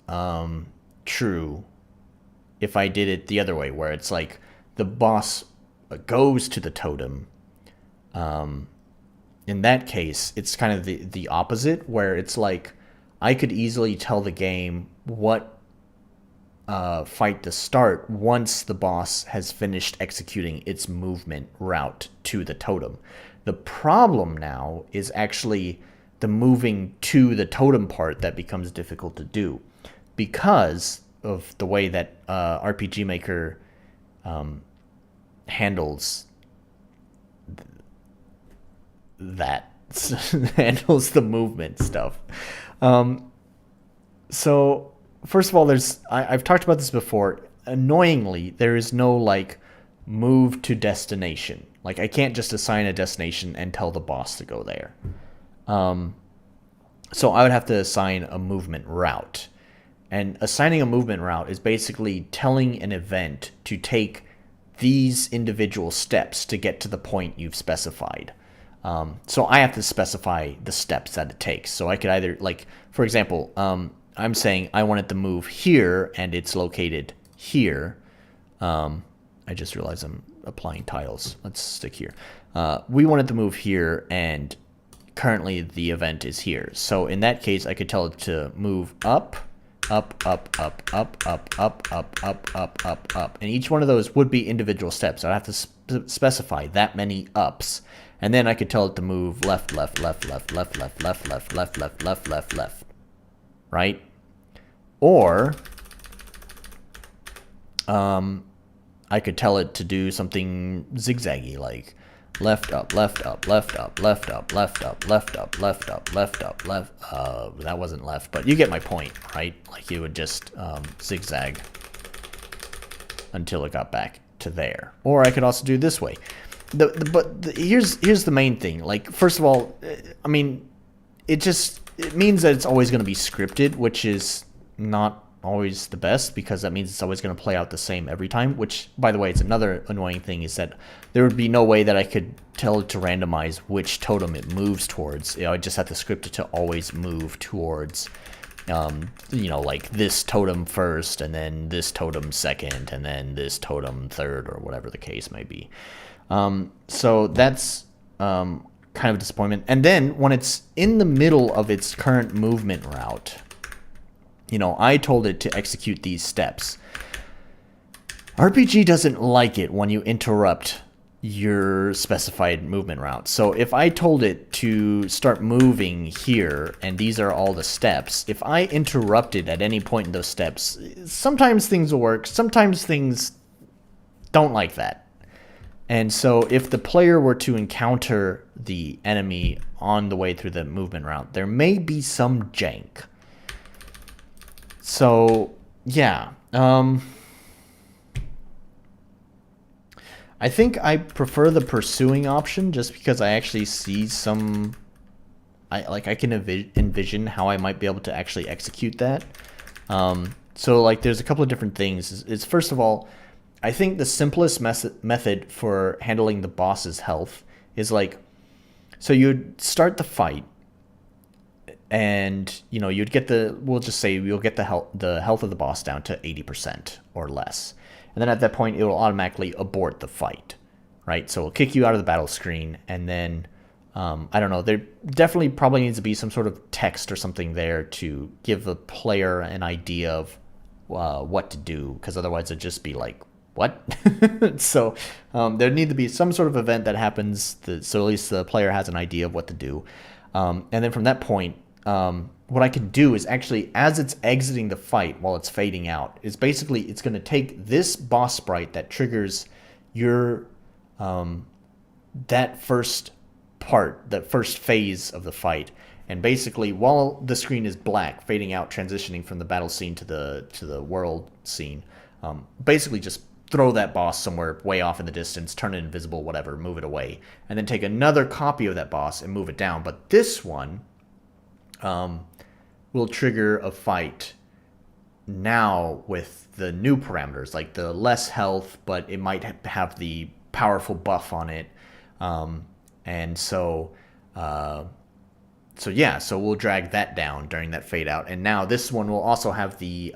true if I did it the other way, where it's like the boss goes to the totem. In that case, it's kind of the opposite, where it's like I could easily tell the game what fight to start once the boss has finished executing its movement route to the totem. The problem now is actually the moving to the totem part that becomes difficult to do because of the way that RPG Maker handles that handles the movement stuff. So first of all, I've talked about this before. Annoyingly, there is no like move to destination. Like I can't just assign a destination and tell the boss to go there. So I would have to assign a movement route. And assigning a movement route is basically telling an event to take these individual steps to get to the point you've specified. So I have to specify the steps that it takes. So I could either, like, for example, I'm saying I want it to move here, and it's located here. I just realized I'm applying tiles. Let's stick here. We want it to move here, and currently the event is here. So in that case, I could tell it to move up, up, up, up, up, up, up, up, up, up, up, up. And each one of those would be individual steps. I'd have to specify that many ups. And then I could tell it to move left, left, left, left, left, left, left, left, left, left, left, left, left. Right? Or I could tell it to do something zigzaggy, like left up, left up, left up, left up, left up, left up, left up, left up, left. That wasn't left, but you get my point, right? Like you would just zigzag until it got back to there. Or I could also do this way. Here's the main thing. Like, first of all, I mean, it means that it's always going to be scripted, which is not always the best, because that means it's always going to play out the same every time, which, by the way, it's another annoying thing, is that there would be no way that I could tell it to randomize which totem it moves towards. You know, I just have to script it to always move towards, you know, like this totem first, and then this totem second, and then this totem third, or whatever the case may be. So that's kind of a disappointment. And then when it's in the middle of its current movement route, you know, I told it to execute these steps. RPG doesn't like it when you interrupt your specified movement route. So if I told it to start moving here, and these are all the steps, if I interrupted at any point in those steps, sometimes things will work, sometimes things don't like that. And so if the player were to encounter the enemy on the way through the movement route, there may be some jank. So, yeah. I think I prefer the pursuing option, just because I actually see some... I can envision how I might be able to actually execute that. So, like, there's a couple of different things. It's first of all, I think the simplest method for handling the boss's health is like, so you'd start the fight, and you know you'd get we'll just say you'll get the health of the boss down to 80% or less, and then at that point it will automatically abort the fight, right? So it'll kick you out of the battle screen, and then I don't know, there definitely probably needs to be some sort of text or something there to give the player an idea of what to do, because otherwise it'd just be like, what? So there need to be some sort of event that happens so at least the player has an idea of what to do. And then from that point, what I can do is actually, as it's exiting the fight while it's fading out, is basically it's going to take this boss sprite that triggers your that first part, that first phase of the fight, and basically while the screen is black, fading out, transitioning from the battle scene to the world scene, basically just throw that boss somewhere way off in the distance, turn it invisible, whatever, move it away, and then take another copy of that boss and move it down. But this one will trigger a fight now with the new parameters, like the less health, but it might have the powerful buff on it. And so we'll drag that down during that fade out. And now this one will also have the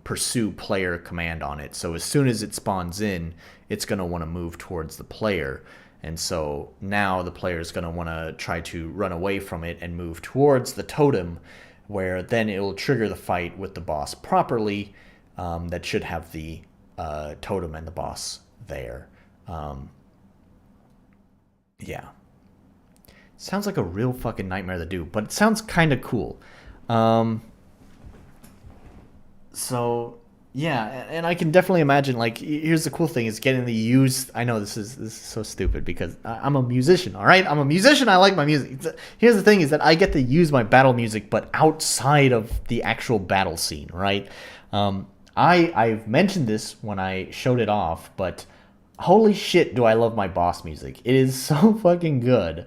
pursue player command on it. So as soon as it spawns in, it's going to want to move towards the player. And so now the player is going to want to try to run away from it and move towards the totem, where then it will trigger the fight with the boss properly. That should have the totem and the boss there. Yeah. Sounds like a real fucking nightmare to do, but it sounds kind of cool. Um, so yeah, and I can definitely imagine. Like, here's the cool thing: is getting to use. I know this is so stupid because I'm a musician. All right, I'm a musician. I like my music. Here's the thing: is that I get to use my battle music, but outside of the actual battle scene. Right. Um, I've mentioned this when I showed it off, but holy shit, do I love my boss music! It is so fucking good.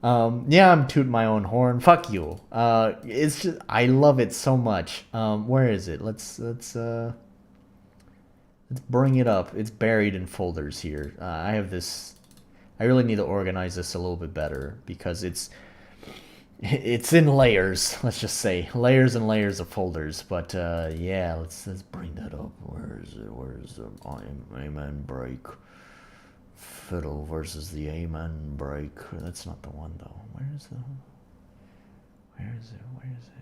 Yeah, I'm tooting my own horn. Fuck you. It's just I love it so much. Where is it? Let's bring it up. It's buried in folders here. I have this. I really need to organize this a little bit better because it's in layers. Let's just say layers and layers of folders. But yeah, let's bring that up. Where is it? Where is the Amen break? Fiddle versus the Amen break. That's not the one though. Where is the? Where is it? Where is it?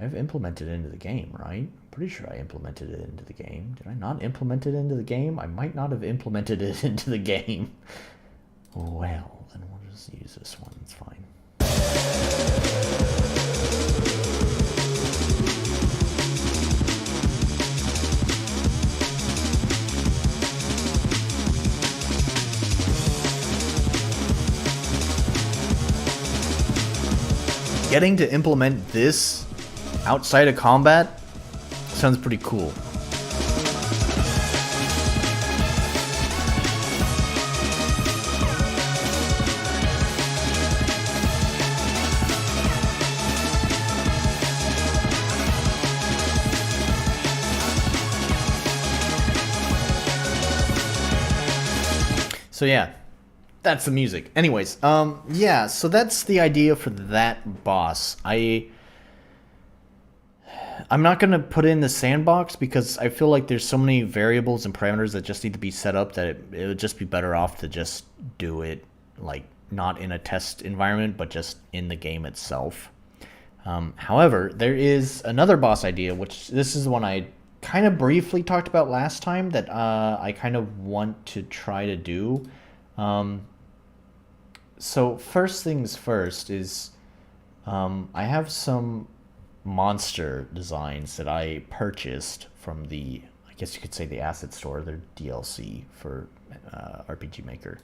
I've implemented it into the game, right? I'm pretty sure I implemented it into the game. Did I not implement it into the game? I might not have implemented it into the game. Well, then we'll just use this one. It's fine. Getting to implement this outside of combat sounds pretty cool. So yeah, that's the music. Anyways, yeah, so that's the idea for that boss. I'm not gonna put it in the sandbox because I feel like there's so many variables and parameters that just need to be set up that it would just be better off to just do it like not in a test environment but just in the game itself. However, there is another boss idea, which this is the one I kind of briefly talked about last time that I kind of want to try to do. So first things first is I have some monster designs that I purchased from the, I guess you could say, the asset store. They're DLC for RPG Maker.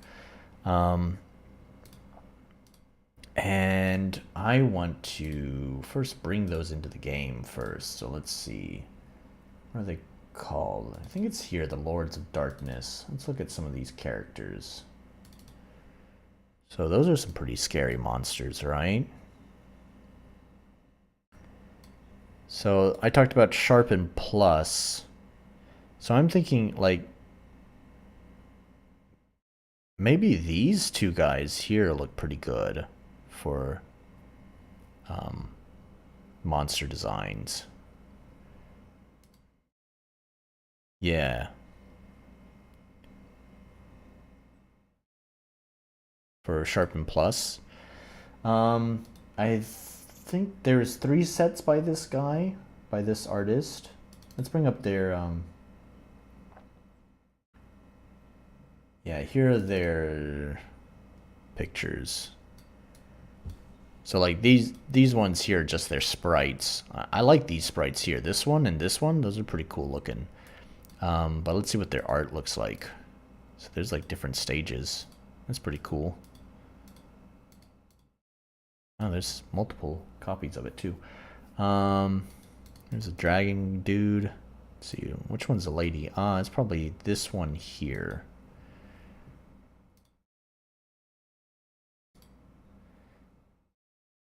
And I want to first bring those into the game first. So let's see. What are they called? I think it's here, the Lords of Darkness. Let's look at some of these characters. So those are some pretty scary monsters, right? So I talked about Sharpen Plus. So I'm thinking like maybe these two guys here look pretty good for monster designs. Yeah. For Sharpen Plus. I think there's 3 sets by this guy, by this artist. Let's bring up their yeah, here are their pictures. So like these ones here are just their sprites. I like these sprites here. This one and this one, those are pretty cool looking. But let's see what their art looks like. So there's like different stages. That's pretty cool. Oh, there's multiple copies of it too. There's a dragon dude. Let's see, which one's a lady? It's probably this one here.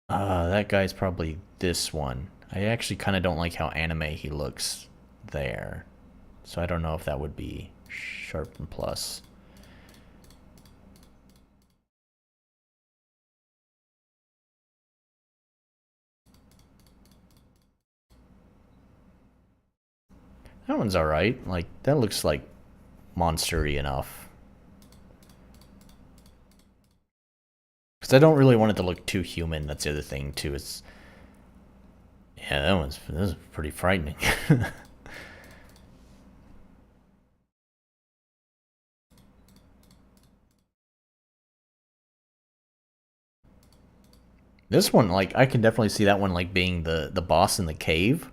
That guy's probably this one. I actually kind of don't like how anime he looks there. So I don't know if that would be Sharpen Plus. That one's alright. Like, that looks like monster-y enough. Because I don't really want it to look too human. That's the other thing, too. It's... Yeah, this is pretty frightening. This one, like, I can definitely see that one like being the boss in the cave.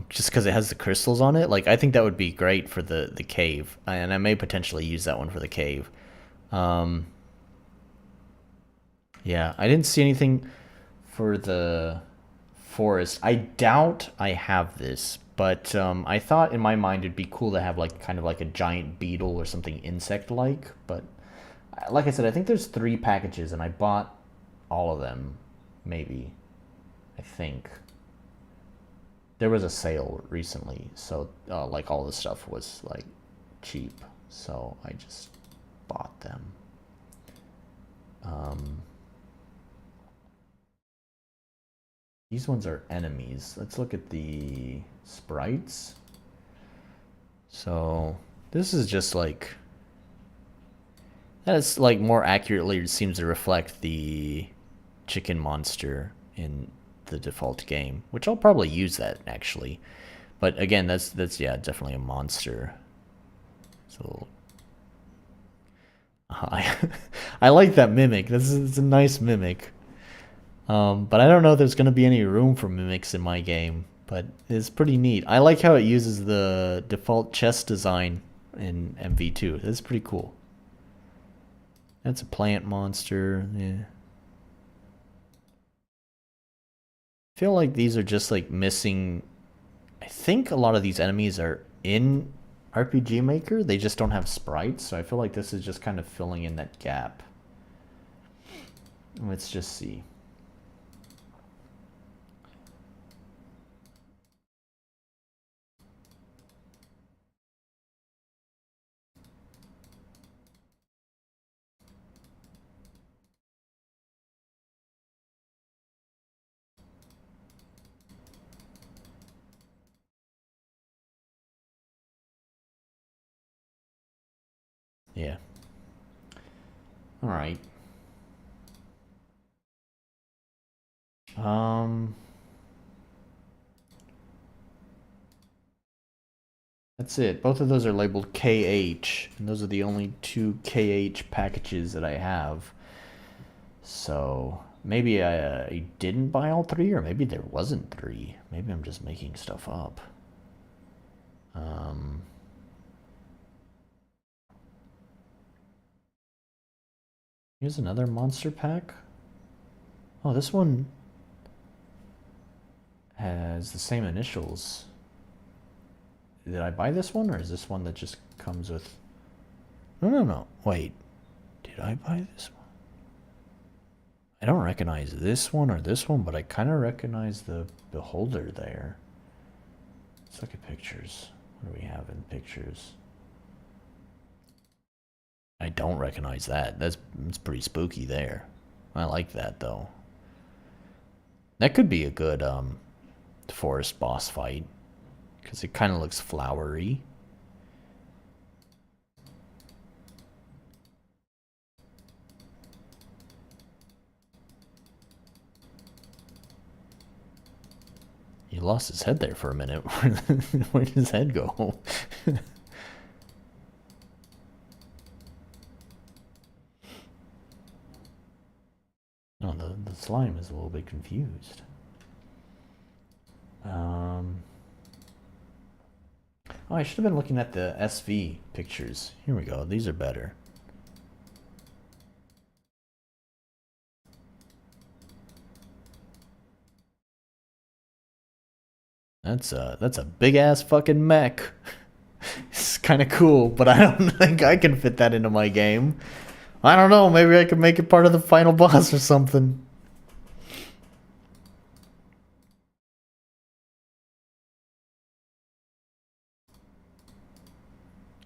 Just because it has the crystals on it. Like, I think that would be great for the cave, and I may potentially use that one for the cave. Um, yeah, I didn't see anything for the forest. I doubt I have this, but I thought in my mind it'd be cool to have like kind of like a giant beetle or something insect-like. But like I said, I think there's 3 packages, and I bought all of them. Maybe, I think there was a sale recently, so like all the stuff was like cheap, so I just bought them. Um, these ones are enemies. Let's look at the sprites. So this is just like that's like more accurately seems to reflect the chicken monster in the default game, which I'll probably use that actually. But again, that's yeah, definitely a monster. So I I like that mimic. This is a nice mimic. But I don't know if there's gonna be any room for mimics in my game. But it's pretty neat. I like how it uses the default chest design in MV2. That's pretty cool. That's a plant monster. Yeah. I feel like these are just like missing. I think a lot of these enemies are in RPG Maker. They just don't have sprites. So I feel like this is just kind of filling in that gap. Let's just see. Yeah. All right. Um, that's it. Both of those are labeled KH, and those are the only 2 KH packages that I have. So maybe I didn't buy all 3, or maybe there wasn't 3. Maybe I'm just making stuff up. Um, here's another monster pack. Oh, this one has the same initials. Did I buy this one, or is this one that just comes with... No, no, no. Wait. Did I buy this one? I don't recognize this one or this one, but I kind of recognize the beholder there. Let's look at pictures. What do we have in pictures? I don't recognize that. That's pretty spooky there. I like that though. That could be a good forest boss fight because it kind of looks flowery. He lost his head there for a minute. Where did his head go? No, the slime is a little bit confused. Oh, I should have been looking at the SV pictures. Here we go. These are better. That's a big ass fucking mech. It's kind of cool, but I don't think I can fit that into my game. I don't know. Maybe I could make it part of the final boss or something.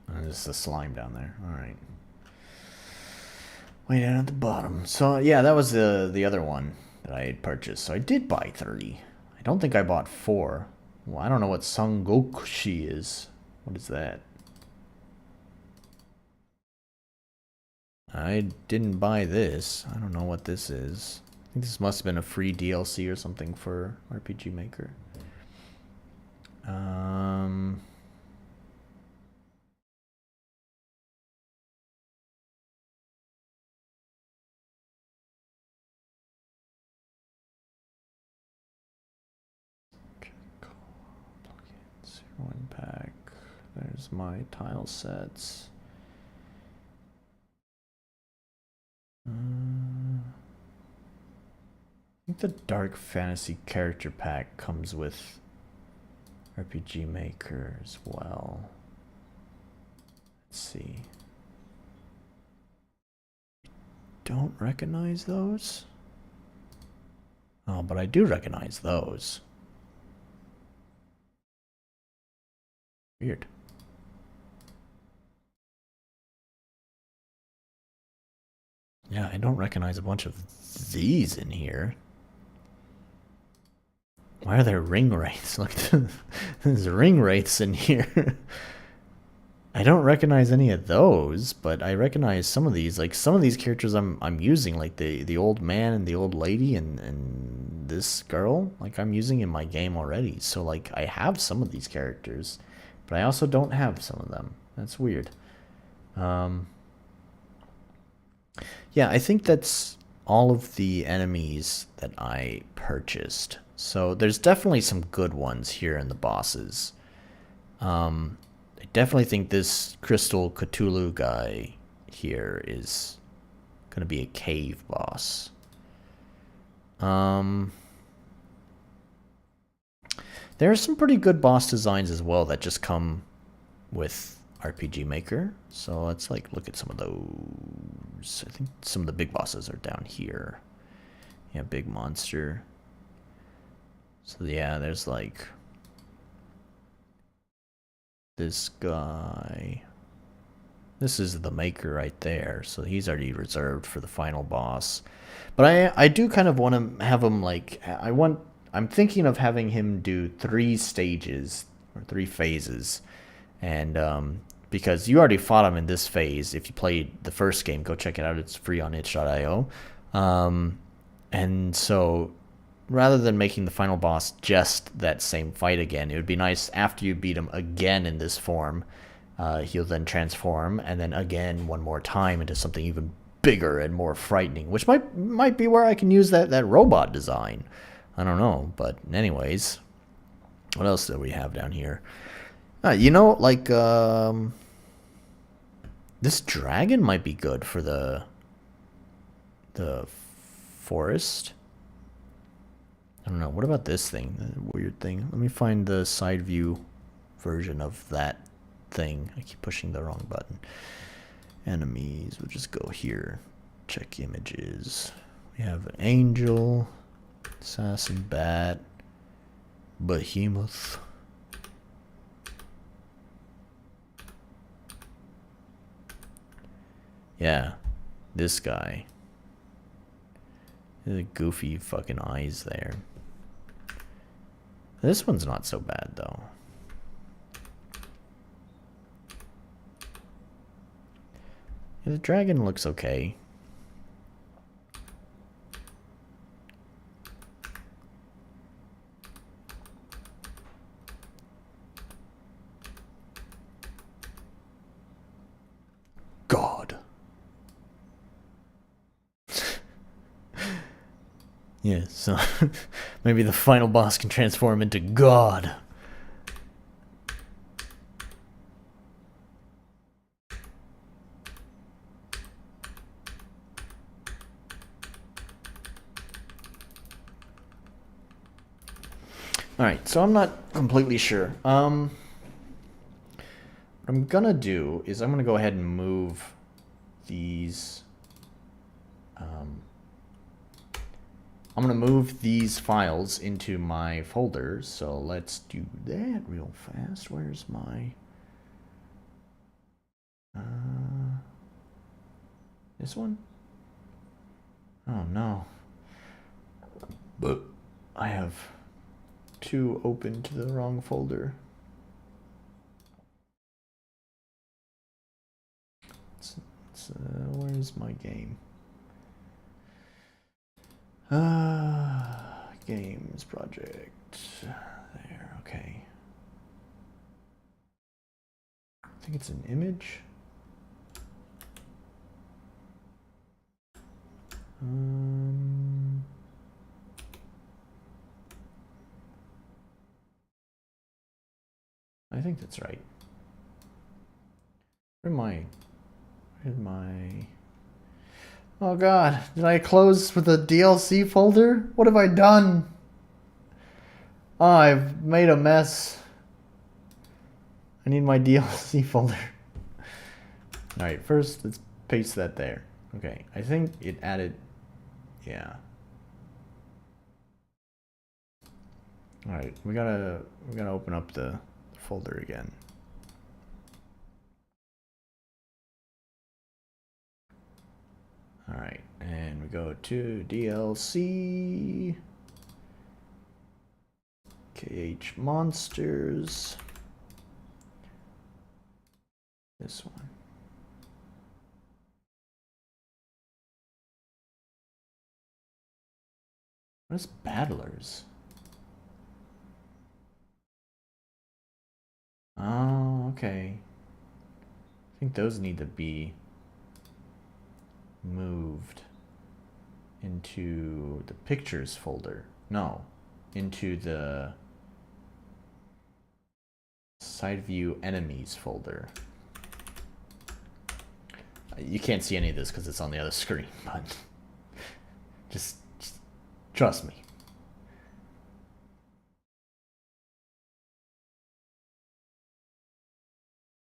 There's the slime down there. All right. Way down at the bottom. So yeah, that was the other one that I had purchased. So I did buy 3. I don't think I bought 4. Well, I don't know what Sangokushi is. What is that? I didn't buy this. I don't know what this is. I think this must have been a free DLC or something for RPG Maker. Um, pack. There's my tile sets. I think the Dark Fantasy character pack comes with RPG Maker as well. Let's see. Don't recognize those? Oh, but I do recognize those. Weird. Yeah, I don't recognize a bunch of these in here. Why are there ring wraiths? Look, there's ring wraiths in here. I don't recognize any of those, but I recognize some of these. Like some of these characters I'm using, like the old man and the old lady and this girl, like I'm using in my game already. So like I have some of these characters, but I also don't have some of them. That's weird. Yeah, I think that's all of the enemies that I purchased. So there's definitely some good ones here in the bosses. I definitely think this Crystal Cthulhu guy here is going to be a cave boss. There are some pretty good boss designs as well that just come with RPG Maker. So let's like look at some of those. I think some of the big bosses are down here. Yeah, big monster. So yeah, there's like this guy. This is the maker right there. So he's already reserved for the final boss. But I do kind of want to have him like I'm thinking of having him do 3 stages or 3 phases. And because you already fought him in this phase, if you played the first game, go check it out. It's free on itch.io. And so rather than making the final boss just that same fight again, it would be nice after you beat him again in this form, he'll then transform and then again one more time into something even bigger and more frightening, which might be where I can use that robot design. I don't know, but anyways, what else do we have down here? You know, like this dragon might be good for the forest. I don't know. What about this thing? That weird thing. Let me find the side view version of that thing. I keep pushing the wrong button. Enemies. We'll just go here. Check images. We have an angel, assassin bat, behemoth. Yeah, this guy. The goofy fucking eyes there. This one's not so bad though. Yeah, the dragon looks okay. God. Yeah, so maybe the final boss can transform into God. Alright, so I'm not completely sure. What I'm gonna do is I'm gonna go ahead and move these. I'm gonna move these files into my folders. So let's do that real fast. Where's my? This one? Oh no. But I have 2 open to the wrong folder. Where's my game? Games project. There, okay. I think it's an image. I think think that's right. Where am I? Where's my... Oh god, did I close with the DLC folder? What have I done? Oh, I've made a mess. I need my DLC folder. Alright, first let's paste that there. Okay, I think it added... Yeah. Alright, we gotta open up the folder again. Alright, and we go to DLC, KH Monsters, this one. What is Battlers? Oh, okay. I think those need to be moved into the pictures folder. No, into the side view enemies folder. You can't see any of this because it's on the other screen, but just trust me.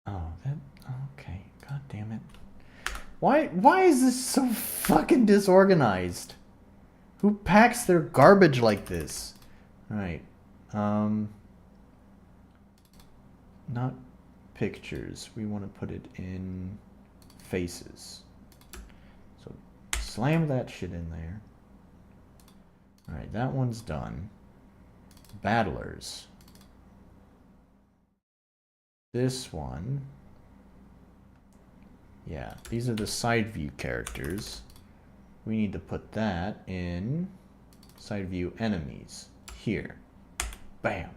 Oh, that... Okay, god damn it. Why is this so fucking disorganized? Who packs their garbage like this? Alright. Not pictures. We want to put it in faces. So slam that shit in there. Alright, that one's done. Battlers. This one. Yeah, these are the side view characters. We need to put that in side view enemies. Here. Bam.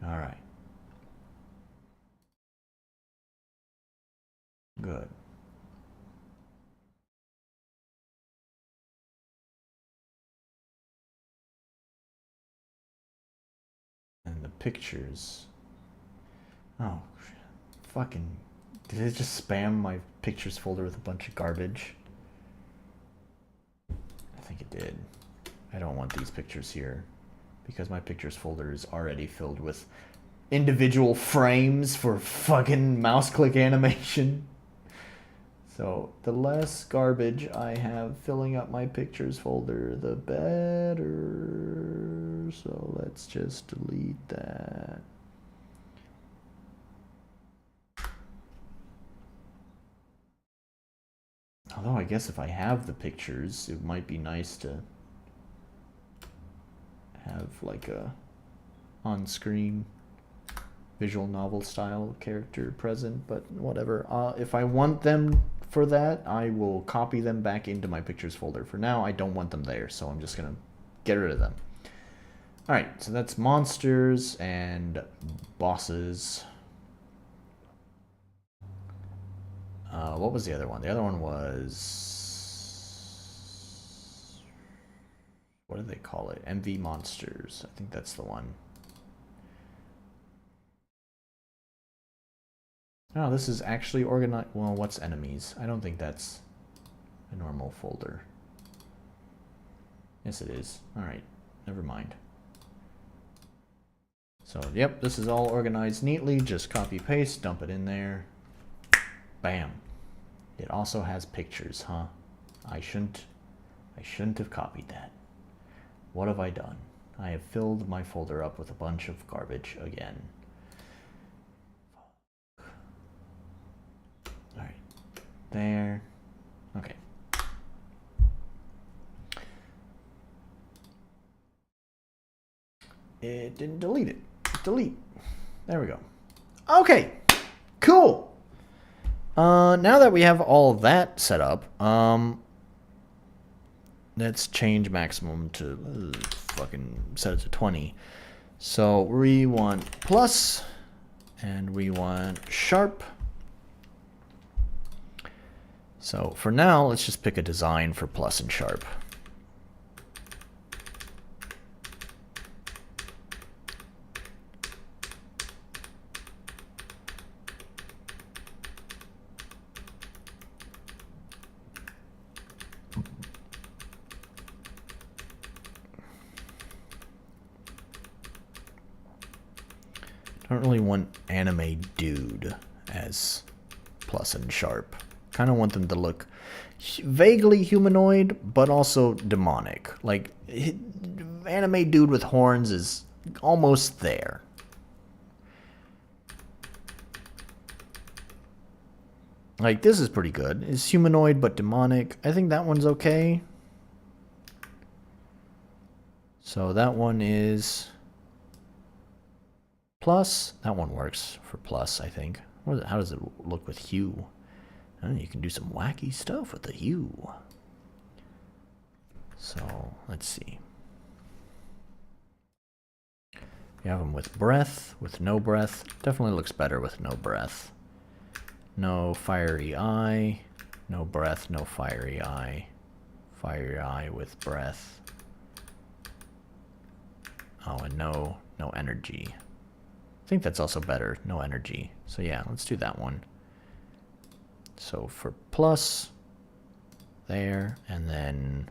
Alright. Good. And the pictures. Oh, fucking... Did it just spam my pictures folder with a bunch of garbage? I think it did. I don't want these pictures here because my pictures folder is already filled with individual frames for fucking mouse click animation. So the less garbage I have filling up my pictures folder, the better. So let's just delete that. Although I guess if I have the pictures, it might be nice to have like a on-screen visual novel style character present, but whatever. If I want them for that, I will copy them back into my pictures folder. For now, I don't want them there, so I'm just gonna get rid of them. Alright, so that's monsters and bosses. What was the other one? The other one was... What do they call it? MV Monsters. I think that's the one. Oh, this is actually organized. Well, what's enemies? I don't think that's a normal folder. Yes, it is. Alright, never mind. So, yep, this is all organized neatly. Just copy, paste, dump it in there. Bam. It also has pictures, huh? I shouldn't have copied that. What have I done? I have filled my folder up with a bunch of garbage again. Alright. There. Okay. It didn't delete it. Delete. There we go. Okay. Cool. Now that we have all that set up, let's change maximum to fucking set it to 20. So we want plus and we want sharp. So for now, let's just pick a design for plus and sharp. I don't really want anime dude as plus and sharp. Kind of want them to look vaguely humanoid, but also demonic. Like, anime dude with horns is almost there. Like, this is pretty good. It's humanoid, but demonic. I think that one's okay. So that one is plus. That one works for plus, I think. How does it look with hue? Oh, you can do some wacky stuff with the hue. So, let's see. You have them with breath, with no breath. Definitely looks better with no breath. No fiery eye. No breath, no fiery eye. Fiery eye with breath. Oh, and no energy. I think that's also better, no energy. So yeah, let's do that one. So for plus, there, and then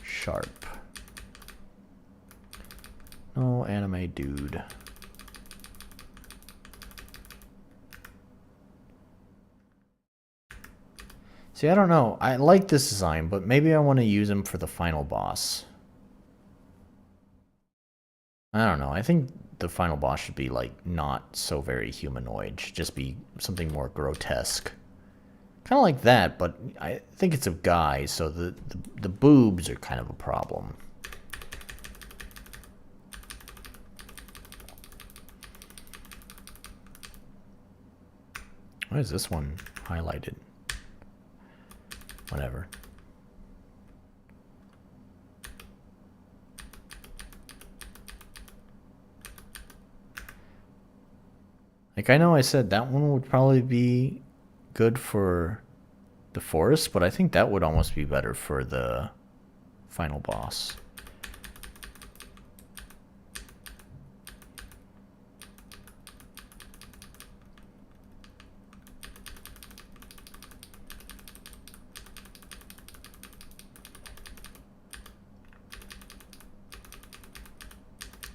sharp. No anime dude. See, I don't know. I like this design, but maybe I want to use him for the final boss. I don't know. I think the final boss should be, like, not so very humanoid. Should just be something more grotesque. Kind of like that, but I think it's a guy, so the boobs are kind of a problem. Why is this one highlighted? Whatever. Like, I know I said that one would probably be good for the forest, but I think that would almost be better for the final boss.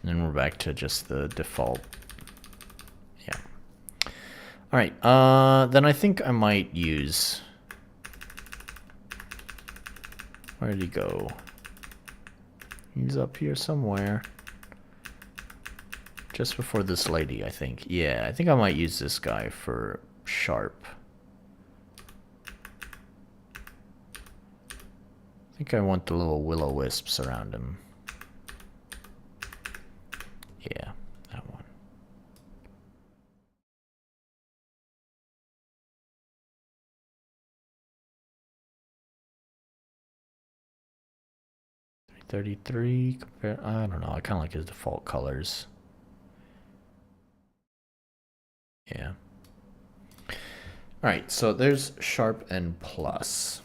And then we're back to just the default. Yeah. Alright, then I think I might use... Where did he go? He's up here somewhere. Just before this lady, I think. Yeah, I think I might use this guy for sharp. I think I want the little will-o-wisps around him. Yeah, that one. $33 compare. I don't know. I kind of like his default colors. Yeah. All right. So there's sharp and plus.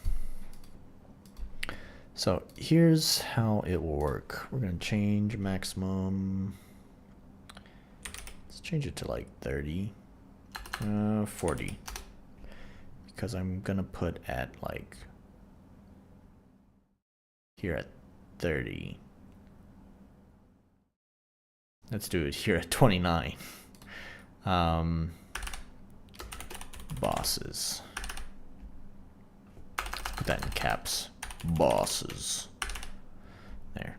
So here's how it will work. We're gonna change maximum. Let's change it to like 30, 40, because I'm gonna put at like here at 30. Let's do it here at 29. Bosses. Put that in caps. Bosses. There.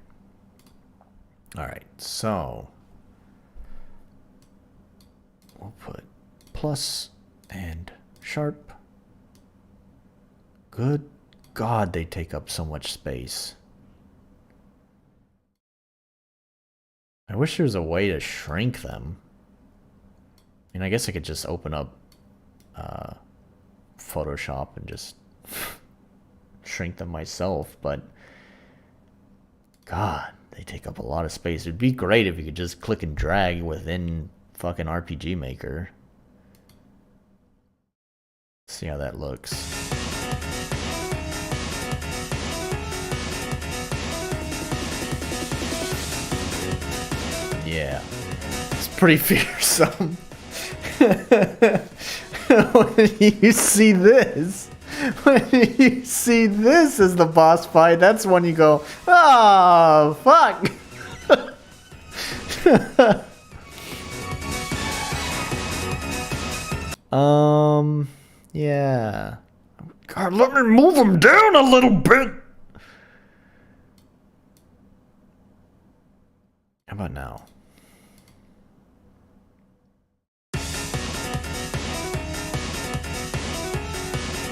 Alright, so we'll put plus and sharp. Good God, they take up so much space. I wish there was a way to shrink them. I mean, I guess I could just open up Photoshop and just shrink them myself, but God, they take up a lot of space. It'd be great if you could just click and drag within fucking RPG Maker. Let's see how that looks. Yeah, it's pretty fearsome. When you see this, when you see this as the boss fight, that's when you go, oh, fuck. Yeah. God, let me move him down a little bit. How about now?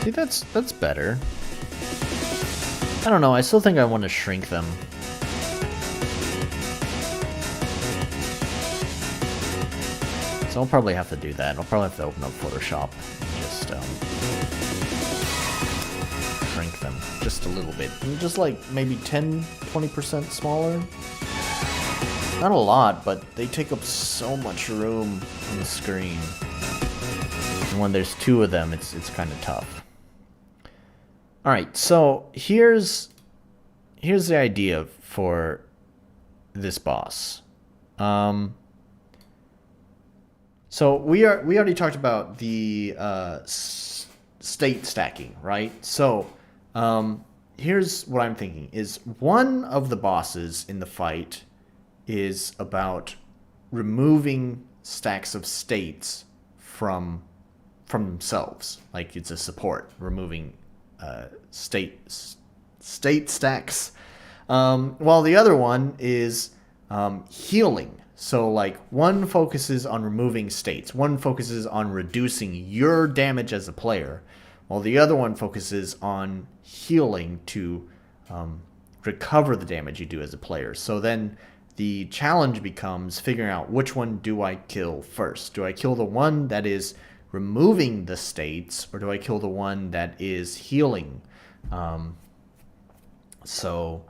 See, that's better. I don't know, I still think I want to shrink them. So I'll probably have to do that. I'll probably have to open up Photoshop and just shrink them just a little bit. And just like maybe 10-20% smaller. Not a lot, but they take up so much room on the screen. And when there's two of them, it's kind of tough. Alright, so here's the idea for this boss. So we already talked about the state stacking, right? So here's what I'm thinking: is one of the bosses in the fight is about removing stacks of states from themselves, like it's a support, removing state stacks, while the other one is healing. So, like, one focuses on removing states. One focuses on reducing your damage as a player, while the other one focuses on healing to recover the damage you do as a player. So then the challenge becomes figuring out which one do I kill first. Do I kill the one that is removing the states, or do I kill the one that is healing? So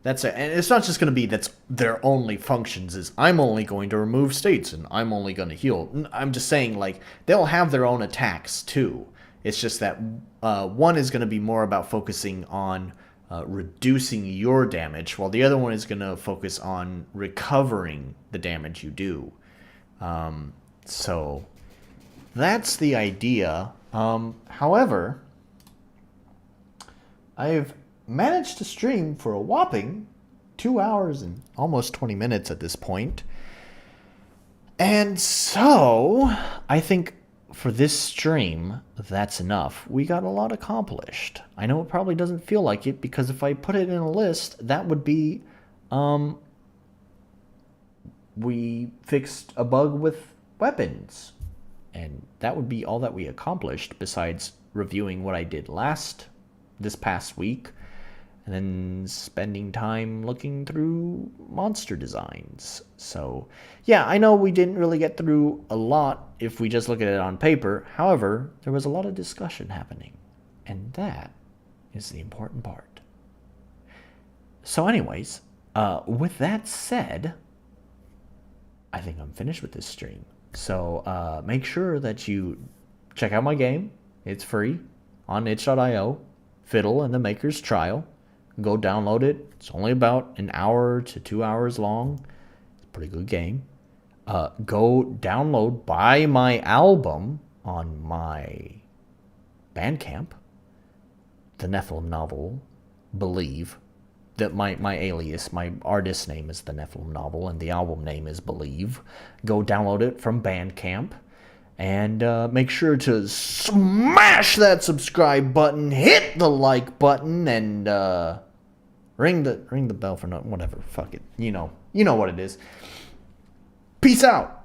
that's it. And it's not just going to be that's their only functions is I'm only going to remove states and I'm only going to heal. I'm just saying, like, they'll have their own attacks too. It's just that one is going to be more about focusing on reducing your damage, while the other one is going to focus on recovering the damage you do. So that's the idea. However, I've managed to stream for a whopping 2 hours and almost 20 minutes at this point. And so I think for this stream, that's enough. We got a lot accomplished. I know it probably doesn't feel like it, because if I put it in a list, that would be, we fixed a bug with weapons. And that would be all that we accomplished, besides reviewing what I did this past week, and then spending time looking through monster designs. So, yeah, I know we didn't really get through a lot if we just look at it on paper. However, there was a lot of discussion happening, and that is the important part. So anyways, with that said, I think I'm finished with this stream. So make sure that you check out my game. It's free on itch.io, Fiddle and the Maker's Trial. Go download it. It's only about an hour to 2 hours long. It's a pretty good game. Go download, buy my album on my Bandcamp, the Nephilim novel, Believe. That my alias, my artist name is the Nephilim novel, and the album name is Believe. Go download it from Bandcamp. And make sure to smash that subscribe button, hit the like button, and ring the bell for whatever. Fuck it. You know what it is. Peace out.